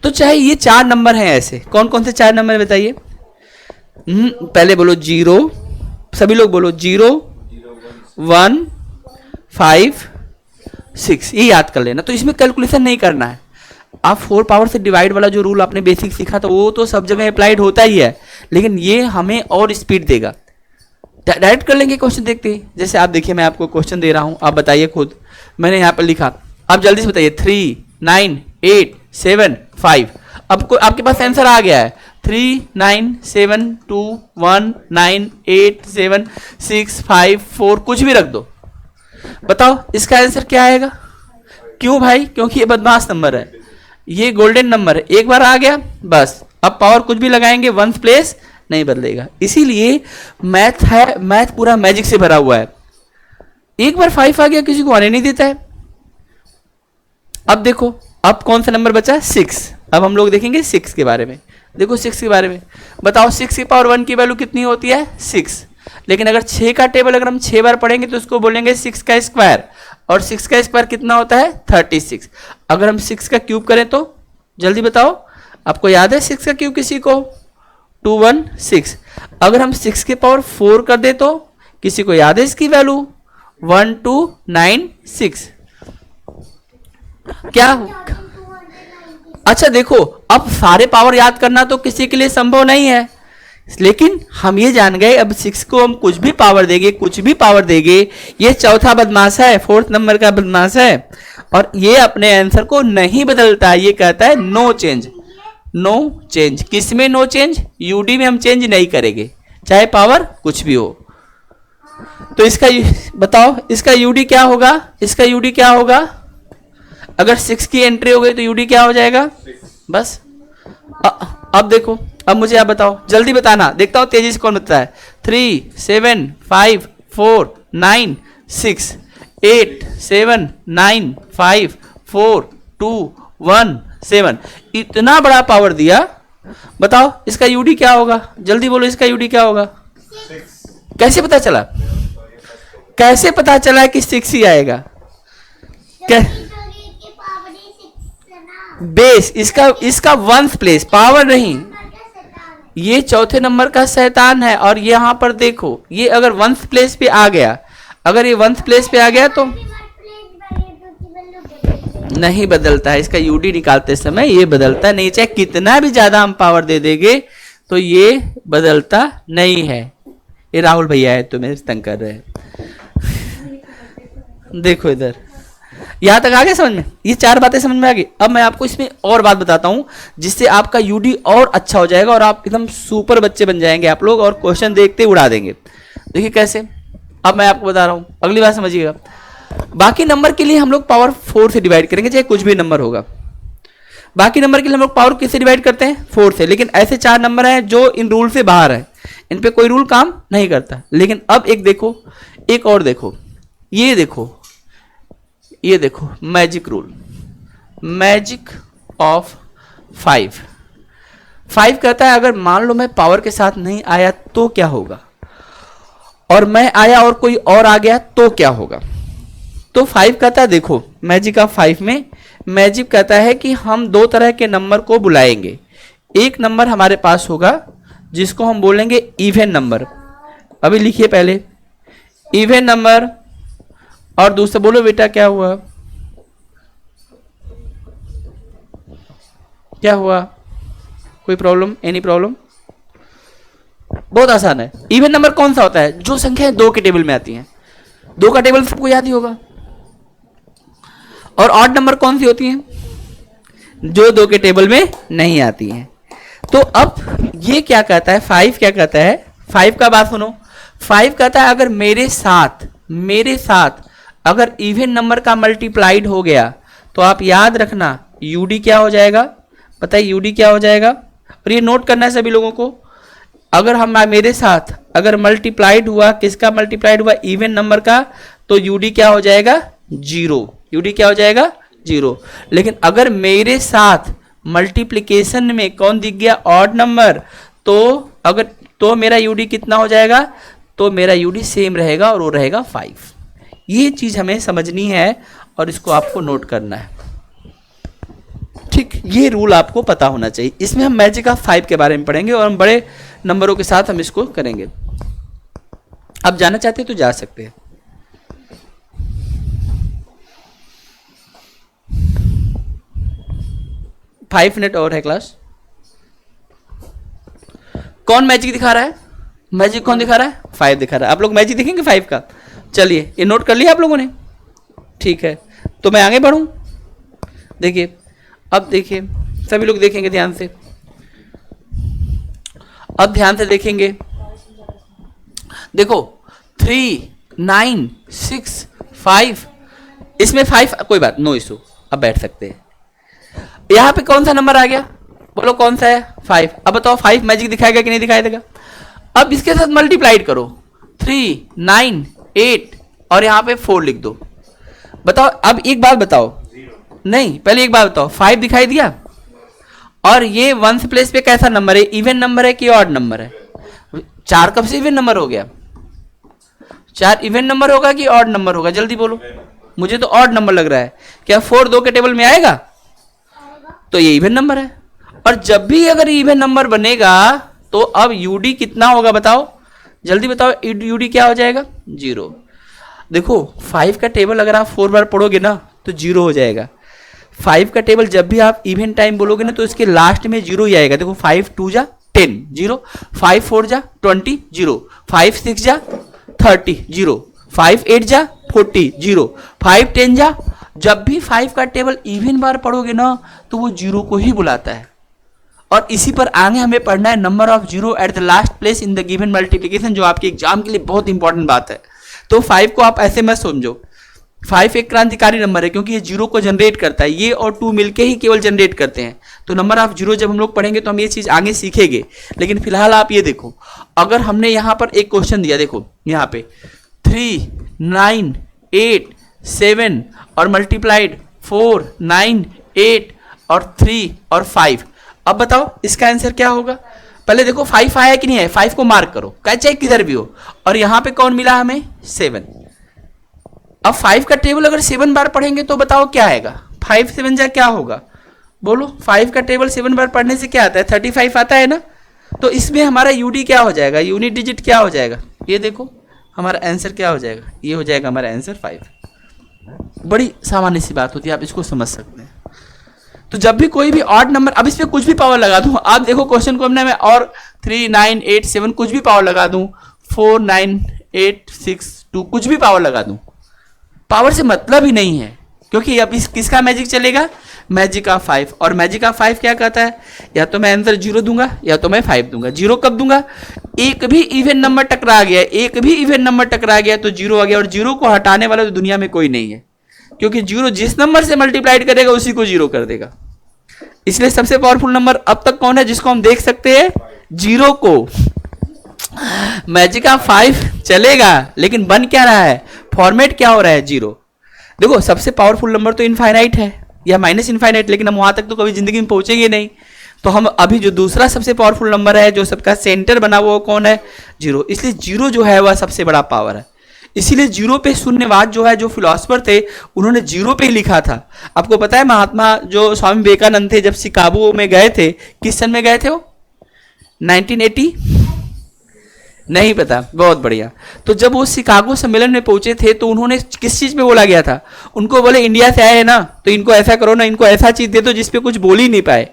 तो चाहे ये 4 नंबर हैं, ऐसे कौन कौन से 4 नंबर बताइए? पहले बोलो 0, सभी लोग बोलो 0 1 5 6, ये याद कर लेना। तो इसमें कैलकुलेशन नहीं करना है। आप 4 पावर से डिवाइड वाला जो रूल आपने बेसिक सीखा था वो तो सब जगह अप्लाइड होता ही है, लेकिन ये हमें और स्पीड देगा। डायरेक्ट कर लेंगे क्वेश्चन देखते ही। जैसे आप देखिए, मैं आपको क्वेश्चन दे रहा हूं, आप बताइए खुद। मैंने यहाँ पर लिखा, आप जल्दी से बताइए 3 9 8 7 5। अब आपके पास आंसर आ गया है। 3972198764 कुछ भी रख दो। बताओ इसका आंसर क्या आएगा? क्यों भाई? क्योंकि ये बदमाश नंबर है, ये गोल्डन नंबर है, एक बार आ गया बस, अब पावर कुछ भी लगाएंगे वंस प्लेस नहीं बदलेगा। इसीलिए मैथ है, मैथ पूरा मैजिक से भरा हुआ है। एक बार 5 आ गया किसी को आने नहीं देता है। अब देखो अब कौन सा नंबर बचा? 6। अब हम लोग देखेंगे 6 के बारे में। देखो 6 के बारे में बताओ, 6 की पावर 1 की वैल्यू कितनी होती है? 6। लेकिन अगर 6 का टेबल अगर हम 6 बार पढ़ेंगे तो उसको बोलेंगे 6 का स्क्वायर, और 6 का स्क्वायर कितना होता है? 36। अगर हम 6 का क्यूब करें तो जल्दी बताओ, आपको याद है 6 का क्यूब किसी को? 216। अगर हम 6 के पावर 4 कर दे तो किसी को याद है इसकी वैल्यू? 1296। क्या? अच्छा देखो, अब सारे पावर याद करना तो किसी के लिए संभव नहीं है, लेकिन हम ये जान गए अब 6 को हम कुछ भी पावर देंगे, कुछ भी पावर देंगे, ये चौथा बदमाश है, 4th नंबर का बदमाश है, और ये अपने आंसर को नहीं बदलता। ये कहता है नो चेंज। नो चेंज किस में नो चेंज? यूडी में हम चेंज नहीं करेंगे, चाहे पावर कुछ भी हो। तो इसका बताओ, इसका यूडी क्या होगा? इसका यूडी क्या होगा? अगर 6 की एंट्री हो गई तो यूडी क्या हो जाएगा? बस अब देखो, अब मुझे आप बताओ, जल्दी बताना, देखता हूं तेजी से कौन बताता है। 3 7 5 4 9 6 8 7 9 5 4 2 1 7। इतना बड़ा पावर दिया, बताओ इसका यूडी क्या होगा? जल्दी बोलो, इसका यूडी क्या होगा? 6। कैसे पता चला? कैसे पता चला कि 6 ही आएगा? बेस इसका वंस प्लेस, पावर नहीं, ये चौथे नंबर का शैतान है। और यहां पर देखो, ये अगर वंस प्लेस पे आ गया, अगर ये वंस प्लेस पे आ गया तो नहीं बदलता है। इसका यूडी निकालते समय ये बदलता नहीं, चाहे कितना भी ज्यादा हम पावर दे देंगे तो ये बदलता नहीं है। ये राहुल भैया है तो मेरे तंग कर रहे हैं। देखो इधर, यहां तक आ गया समझ में? ये 4 बातें समझ में आ गई। अब मैं आपको इसमें और बात बताता हूं जिससे आपका यूडी और अच्छा हो जाएगा और आप एकदम सुपर बच्चे बन जाएंगे आप लोग, और क्वेश्चन देखते उड़ा देंगे। देखिए कैसे, अब मैं आपको बता रहा हूं, अगली बात समझिएगा। बाकी नंबर के लिए हम लोग पावर 4 से डिवाइड करेंगे, चाहे कुछ भी नंबर होगा। बाकी नंबर के लिए हम लोग पावर किससे डिवाइड करते हैं? 4 से। लेकिन ऐसे 4 नंबर हैं जो इन रूल से बाहर है, इन पे कोई रूल काम नहीं करता। लेकिन अब एक देखो, एक और देखो, ये देखो, ये देखो मैजिक रूल, मैजिक ऑफ 5। 5 कहता है अगर मान लो मैं पावर के साथ नहीं आया तो क्या होगा, और मैं आया और कोई और आ गया तो क्या होगा। तो 5 कहता है, देखो मैजिक ऑफ 5 में मैजिक कहता है कि हम 2 तरह के नंबर को बुलाएंगे। एक नंबर हमारे पास होगा जिसको हम बोलेंगे इवन नंबर, अभी लिखिए पहले इवन नंबर, और दूसरा बोलो बेटा क्या हुआ, क्या हुआ, कोई प्रॉब्लम? Any problem? बहुत आसान है। इवन नंबर कौन सा होता है? जो संख्याएं 2 के टेबल में आती हैं। 2 का टेबल सबको याद ही होगा। और ऑड नंबर कौन सी होती हैं? जो 2 के टेबल में नहीं आती हैं। तो अब ये क्या कहता है, 5 क्या कहता है? 5 का बात सुनो, 5 कहता है अगर मेरे साथ अगर इवन नंबर का मल्टीप्लाइड हो गया तो आप याद रखना यूडी क्या हो जाएगा? पता है यूडी क्या हो जाएगा? और ये नोट करना है सभी लोगों को। अगर हम मेरे साथ अगर मल्टीप्लाइड हुआ, किसका मल्टीप्लाइड हुआ? इवन नंबर का, तो यूडी क्या हो जाएगा? 0। यूडी क्या हो जाएगा? 0। लेकिन अगर मेरे साथ मल्टीप्लिकेशन में कौन दिख गया? ऑड नंबर, तो मेरा यूडी कितना हो जाएगा? तो मेरा यूडी सेम रहेगा और वो रहेगा 5। ये चीज हमें समझनी है और इसको आपको नोट करना है, ठीक? ये रूल आपको पता होना चाहिए। इसमें हम मैजिक ऑफ 5 के बारे में पढ़ेंगे और हम बड़े नंबरों के साथ हम इसको करेंगे। आप जाना चाहते हैं तो जा सकते हैं। फाइव मिनट और है क्लास। कौन मैजिक दिखा रहा है? मैजिक कौन दिखा रहा है? 5 दिखा रहा है। आप लोग मैजिक देखेंगे 5 का? चलिए ये नोट कर लिया आप लोगों ने, ठीक है? तो मैं आगे बढ़ूं। देखिए, अब देखिए सभी लोग देखेंगे ध्यान से। अब ध्यान से देखेंगे, देखो 3, 9, 6, 5, इसमें 5 कोई बात, नो इशू, अब बैठ सकते हैं। यहां पे कौन सा नंबर आ गया, बोलो कौन सा है, 5। अब बताओ 5 मैजिक दिखाएगा कि नहीं दिखाई देगा। अब इसके साथ मल्टीप्लाइड करो, 3, 9, 8 और यहां पे 4 लिख दो। बताओ अब एक बात बताओ, नहीं पहले एक बात बताओ, 5 दिखाई दिया और ये 1 प्लेस पे कैसा नंबर है, इवन नंबर है कि ऑड नंबर है? 4 कब से इवन नंबर हो गया? 4 इवन नंबर होगा कि ऑड नंबर होगा, जल्दी बोलो। मुझे तो ऑड नंबर लग रहा है। क्या 4 2 के टेबल में आएगा? तो ये इवन नंबर है। और जब भी अगर इवन नंबर बनेगा तो अब यूडी कितना होगा बताओ, जल्दी बताओ। यूडी क्या हो जाएगा? 0। देखो 5 का टेबल अगर आप 4 बार पढ़ोगे ना तो 0 हो जाएगा। 5 का टेबल जब भी आप इवन टाइम बोलोगे ना तो इसके लास्ट में 0 ही आएगा। देखो 5 2 जा 10 0, 5 4 जा 20 0, 5 6 जा 30 0, 5 8 जा 40 0, 5 10 जा। जब भी 5 का टेबल इवन बार पढ़ोगे ना तो वो 0 को ही बुलाता है। और इसी पर आगे हमें पढ़ना है number of 0 at the last place in the given multiplication, जो आपके एग्जाम के लिए बहुत इंपॉर्टेंट बात है। तो 5 को आप ऐसे मत समझो, 5 एक क्रांतिकारी नंबर है क्योंकि ये 0 को जनरेट करता है। ये और 2 मिलके ही केवल जनरेट करते हैं। तो नंबर ऑफ 0 जब हम लोग पढ़ेंगे तो हम ये चीज आगे सीखेंगे। लेकिन फिलहाल आप ये देखो, अगर हमने यहाँ पर एक क्वेश्चन दिया, देखो यहाँ पे 3 9 8 7 और मल्टीप्लाइड 4 9 8 और 3 और 5। अब बताओ इसका आंसर क्या होगा? पहले देखो 5 आया कि नहीं है, 5 को मार्क करो, चाहे किधर भी हो। और यहां पे कौन मिला हमें? 7। अब 5 का टेबल अगर 7 बार पढ़ेंगे तो बताओ क्या आएगा? 5 7 जा क्या होगा? बोलो 5 का टेबल 7 बार पढ़ने से क्या आता है? 35 आता है ना। तो इसमें हमारा यूडी क्या हो जाएगा, यूनिट डिजिट क्या हो जाएगा? ये देखो हमारा आंसर क्या हो जाएगा, ये हो जाएगा हमारा आंसर 5। बड़ी सामान्य सी बात होती है, आप इसको समझ सकते हैं। तो जब भी कोई भी ऑड नंबर, अब इस पे कुछ भी पावर लगा दूं, आप देखो क्वेश्चन को मैं और 3 9 8 7 कुछ भी पावर लगा दूं, 4 9 8 6 2 कुछ भी पावर लगा दूं, पावर से मतलब ही नहीं है। क्योंकि अब किसका मैजिक चलेगा? Magic of 5। और मैजिक ऑफ 5 क्या कहता है? या तो मैं आंसर 0 दूंगा या तो मैं 5 दूंगा। 0 कब दूंगा? एक भी इवन नंबर टकरा गया, एक भी इवन नंबर टकरा गया तो 0 आ गया। और 0 को हटाने वाला तो दुनिया में कोई नहीं है, क्योंकि 0 जिस नंबर से मल्टीप्लाइड करेगा उसी को 0 कर देगा। इसलिए सबसे पावरफुल नंबर अब तक कौन है जिसको हम देख सकते हैं? 0 को। मैजिक ऑफ 5 चलेगा, लेकिन बन क्या रहा है? फॉर्मेट क्या हो रहा है? 0। देखो सबसे पावरफुल नंबर तो इनफाइनाइट है या माइनस इनफाइनाइट, लेकिन हम वहां तक तो कभी जिंदगी में पहुंचेंगे नहीं। तो हम अभी जो दूसरा सबसे पावरफुल नंबर है, जो सबका सेंटर बना हुआ कौन है? 0। इसलिए 0 जो है वह सबसे बड़ा पावर है। इसीलिए 0 पे शून्यवाद जो है, जो फिलोसफर थे उन्होंने 0 पे ही लिखा था। आपको पता है महात्मा जो स्वामी विवेकानंद थे, जब शिकागो में गए थे, किस सन में गए थे वो? 1980? नहीं पता, बहुत बढ़िया। तो जब वो शिकागो सम्मेलन में पहुंचे थे तो उन्होंने किस चीज पे बोला गया था? उनको बोले इंडिया से आए हैं ना तो इनको ऐसा करो ना, इनको ऐसा चीज दे दो जिसपे कुछ बोल ही नहीं पाए।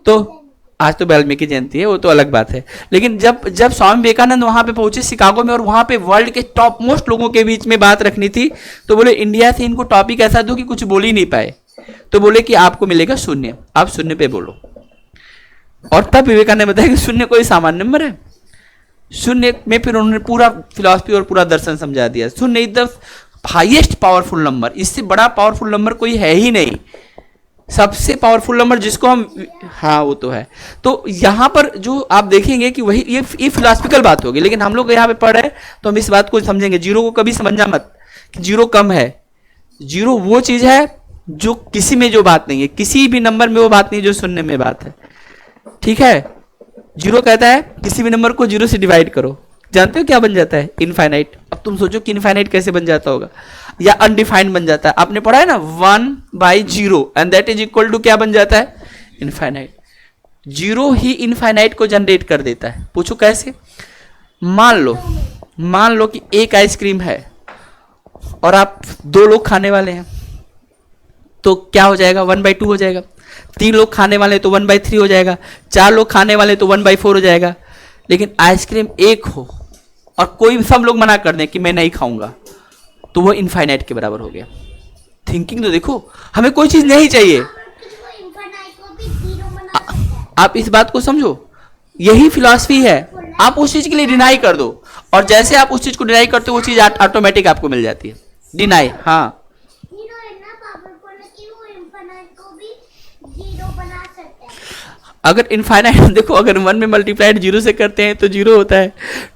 तो आज तो वाल्मीकि जयंती है, वो तो अलग बात है। लेकिन जब स्वामी विवेकानंद वहां पे पहुंचे शिकागो में और वहां पे वर्ल्ड के टॉप मोस्ट लोगों के बीच में बात रखनी थी, तो बोले इंडिया से इनको टॉपिक ऐसा दो कि कुछ बोल ही नहीं पाए। तो बोले कि आपको मिलेगा 0, आप 0 पे बोलो। और तब विवेकानंद ने बताया कि 0 कोई सामान्य नंबर है। 0 में फिर उन्होंने पूरा फिलॉसफी और पूरा दर्शन समझा दिया। 0 is the highest powerful number, इससे बड़ा पावरफुल नंबर कोई है ही नहीं। सबसे पावरफुल नंबर जिसको हम, हाँ वो तो है। तो यहाँ पर जो आप देखेंगे कि वही ये फिलोसफिकल बात होगी, लेकिन हम लोग यहाँ पे पढ़ रहे हैं तो हम इस बात को समझेंगे। 0 को कभी समझना मत कि 0 कम है। 0 वो चीज है जो किसी में जो बात नहीं है, किसी भी नंबर में वो बात नहीं जो 0 में बात है। ठीक है, 0 कहता है किसी भी नंबर को 0 से डिवाइड करो, जानते हो क्या बन जाता है? इनफाइनाइट। अब तुम सोचो कि इनफाइनाइट कैसे बन जाता होगा, या अनडिफाइंड बन जाता है। आपने पढ़ा है ना 1/0 and that is equal to क्या बन जाता है? इनफाइनाइट। 0 ही इनफाइनाइट को जनरेट कर देता है। पूछो कैसे? मान लो कि एक आइसक्रीम है और आप 2 लोग खाने वाले हैं, तो क्या हो जाएगा? 1/2 हो जाएगा। 3 लोग खाने वाले तो 1/3 हो जाएगा। 4 लोग खाने वाले तो 1/4 हो जाएगा। लेकिन आइसक्रीम एक हो और कोई सब लोग मना कर दें कि मैं नहीं खाऊंगा, तो वो इनफाइनाइट के बराबर हो गया। थिंकिंग तो देखो, हमें कोई चीज नहीं चाहिए। आप इस बात को समझो, यही फिलॉसफी है, आप उस चीज के लिए डिनाई कर दो, और जैसे आप उस चीज को डिनाई करते हो वो चीज ऑटोमेटिक आपको मिल जाती है। डिनाई, हाँ अगर इनफाइनाइट देखो, अगर 1 में मल्टीप्लाइड 0 से करते हैं तो 0 होता है,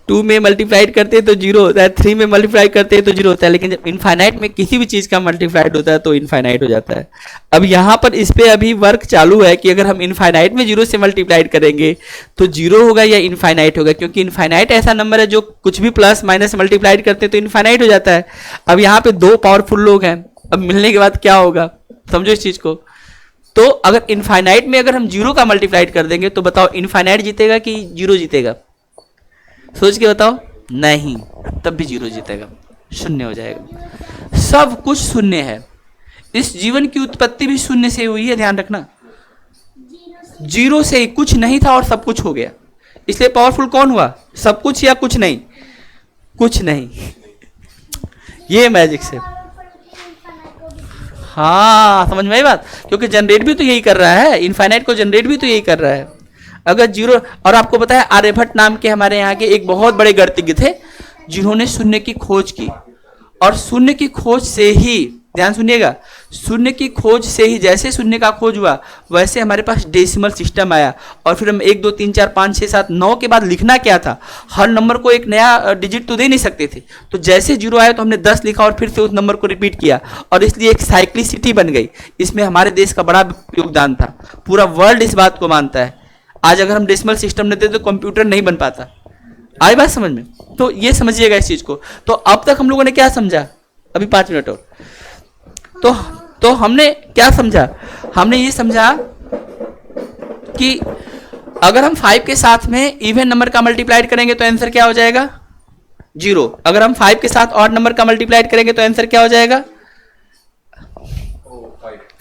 2 में मल्टीप्लाइड करते हैं तो 0 होता है, 3 में मल्टीप्लाई करते हैं तो 0 होता है, लेकिन जब इनफाइनाइट में किसी भी चीज का मल्टीप्लाइड होता है तो इनफाइनाइट हो जाता है। अब यहाँ पर इस पे अभी वर्क चालू है कि अगर हम इनफाइनाइट में 0 से मल्टीप्लाइड करेंगे तो 0 होगा या इनफाइनाइट होगा, क्योंकि इनफाइनाइट ऐसा नंबर है जो कुछ भी प्लस माइनस मल्टीप्लाइड करते हैं तो इनफाइनाइट हो जाता है। अब यहाँ पे 2 पावरफुल लोग हैं, अब मिलने के बाद क्या होगा, समझो इस चीज को। तो अगर इनफाइनाइट में अगर हम 0 का मल्टीप्लाइड कर देंगे तो बताओ इनफाइनाइट जीतेगा कि 0 जीतेगा, सोच के बताओ। नहीं, तब भी 0 जीतेगा, शून्य हो जाएगा। सब कुछ शून्य है, इस जीवन की उत्पत्ति भी शून्य से हुई है, ध्यान रखना। 0 से कुछ नहीं था और सब कुछ हो गया, इसलिए पावरफुल कौन हुआ, सब कुछ या कुछ नहीं? कुछ नहीं। ये मैजिक से, हाँ समझ में आई बात, क्योंकि जनरेट भी तो यही कर रहा है, इनफाइनाइट को जनरेट भी तो यही कर रहा है। अगर 0, और आपको पता है आर्यभट्ट नाम के हमारे यहाँ के एक बहुत बड़े गणितज्ञ थे जिन्होंने शून्य की खोज की, और शून्य की खोज से ही, ध्यान सुनिएगा, शून्य की खोज से ही, जैसे शून्य का खोज हुआ वैसे हमारे पास डेसिमल सिस्टम आया, और फिर हम 1 2 3 4 5 6 7 9 के बाद लिखना क्या था, हर नंबर को एक नया डिजिट तो दे नहीं सकते थे, तो जैसे 0 आया तो हमने 10 लिखा और फिर से उस नंबर को रिपीट किया, और इसलिए एक साइक्लिसिटी बन गई। इसमें हमारे देश का बड़ा योगदान था, पूरा वर्ल्ड इस बात को मानता है। आज अगर हम डेसिमल सिस्टम लेते तो कंप्यूटर नहीं बन पाता। आई बात समझ में? तो ये समझिएगा इस चीज को। तो अब तक हम लोगों ने क्या समझा, अभी 5 मिनट और, तो हमने क्या समझा, हमने ये समझा कि अगर हम 5 के साथ में इवन नंबर का मल्टीप्लाइड करेंगे तो आंसर क्या हो जाएगा, 0। अगर हम 5 के साथ ऑड नंबर का मल्टीप्लाइड करेंगे तो आंसर क्या हो जाएगा,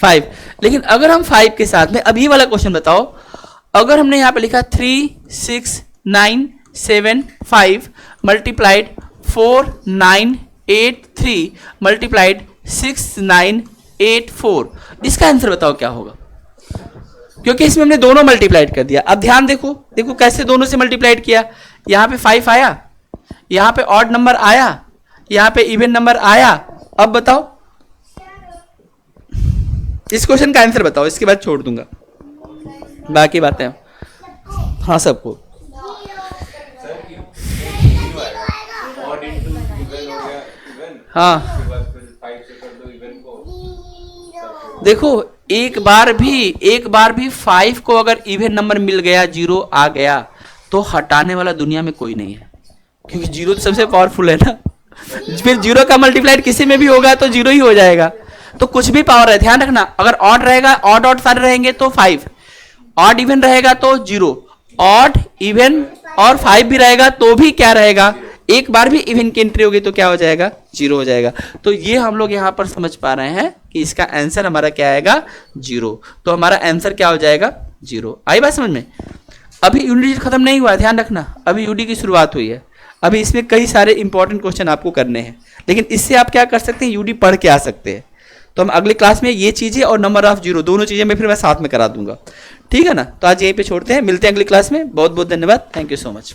5। लेकिन अगर हम 5 के साथ में, अब ये वाला क्वेश्चन बताओ, अगर हमने यहां पे लिखा 3 6 9 7 5 मल्टीप्लाइड 4 9 8 3 मल्टीप्लाइड 6 9 8 4, इसका आंसर बताओ क्या होगा, क्योंकि इसमें हमने दोनों मल्टीप्लाइड कर दिया। अब ध्यान देखो, देखो कैसे दोनों से मल्टीप्लाइड किया, यहां पे 5 आया, यहां पे ऑड नंबर आया, यहां पे इवन नंबर आया। अब बताओ इस क्वेश्चन का आंसर बताओ, इसके बाद छोड़ दूंगा बाकी बातें। हाँ सबको, हाँ देखो, एक बार भी 5 को अगर इवन नंबर मिल गया, 0 आ गया, तो हटाने वाला दुनिया में कोई नहीं है, क्योंकि 0 तो सबसे पावरफुल है ना। फिर 0 का मल्टीप्लाइड किसी में भी होगा तो 0 ही हो जाएगा, तो कुछ भी पावर है, ध्यान रखना। अगर ऑड रहेगा, ऑड सारे रहेंगे तो 5, ऑड इवन रहेगा तो 0, ऑड इवन और 5 भी रहेगा तो भी क्या रहेगा, एक बार भी इवन की एंट्री होगी तो क्या हो जाएगा, 0 हो जाएगा। तो ये हम लोग यहाँ पर समझ पा रहे हैं कि इसका आंसर हमारा क्या आएगा, 0। तो हमारा आंसर क्या हो जाएगा, 0। आई बात समझ में? अभी यूनिट खत्म नहीं हुआ, ध्यान रखना, अभी यूडी की शुरुआत हुई है। अभी इसमें कई सारे इंपॉर्टेंट क्वेश्चन आपको करने हैं, लेकिन इससे आप क्या कर सकते हैं, यूडी पढ़ के आ सकते हैं। तो हम अगली क्लास में ये चीजें और नंबर ऑफ 0 दोनों चीजें मैं साथ में करा दूंगा, ठीक है ना। तो आज यहीं पे छोड़ते हैं, मिलते हैं अगली क्लास में। बहुत बहुत धन्यवाद, थैंक यू सो मच।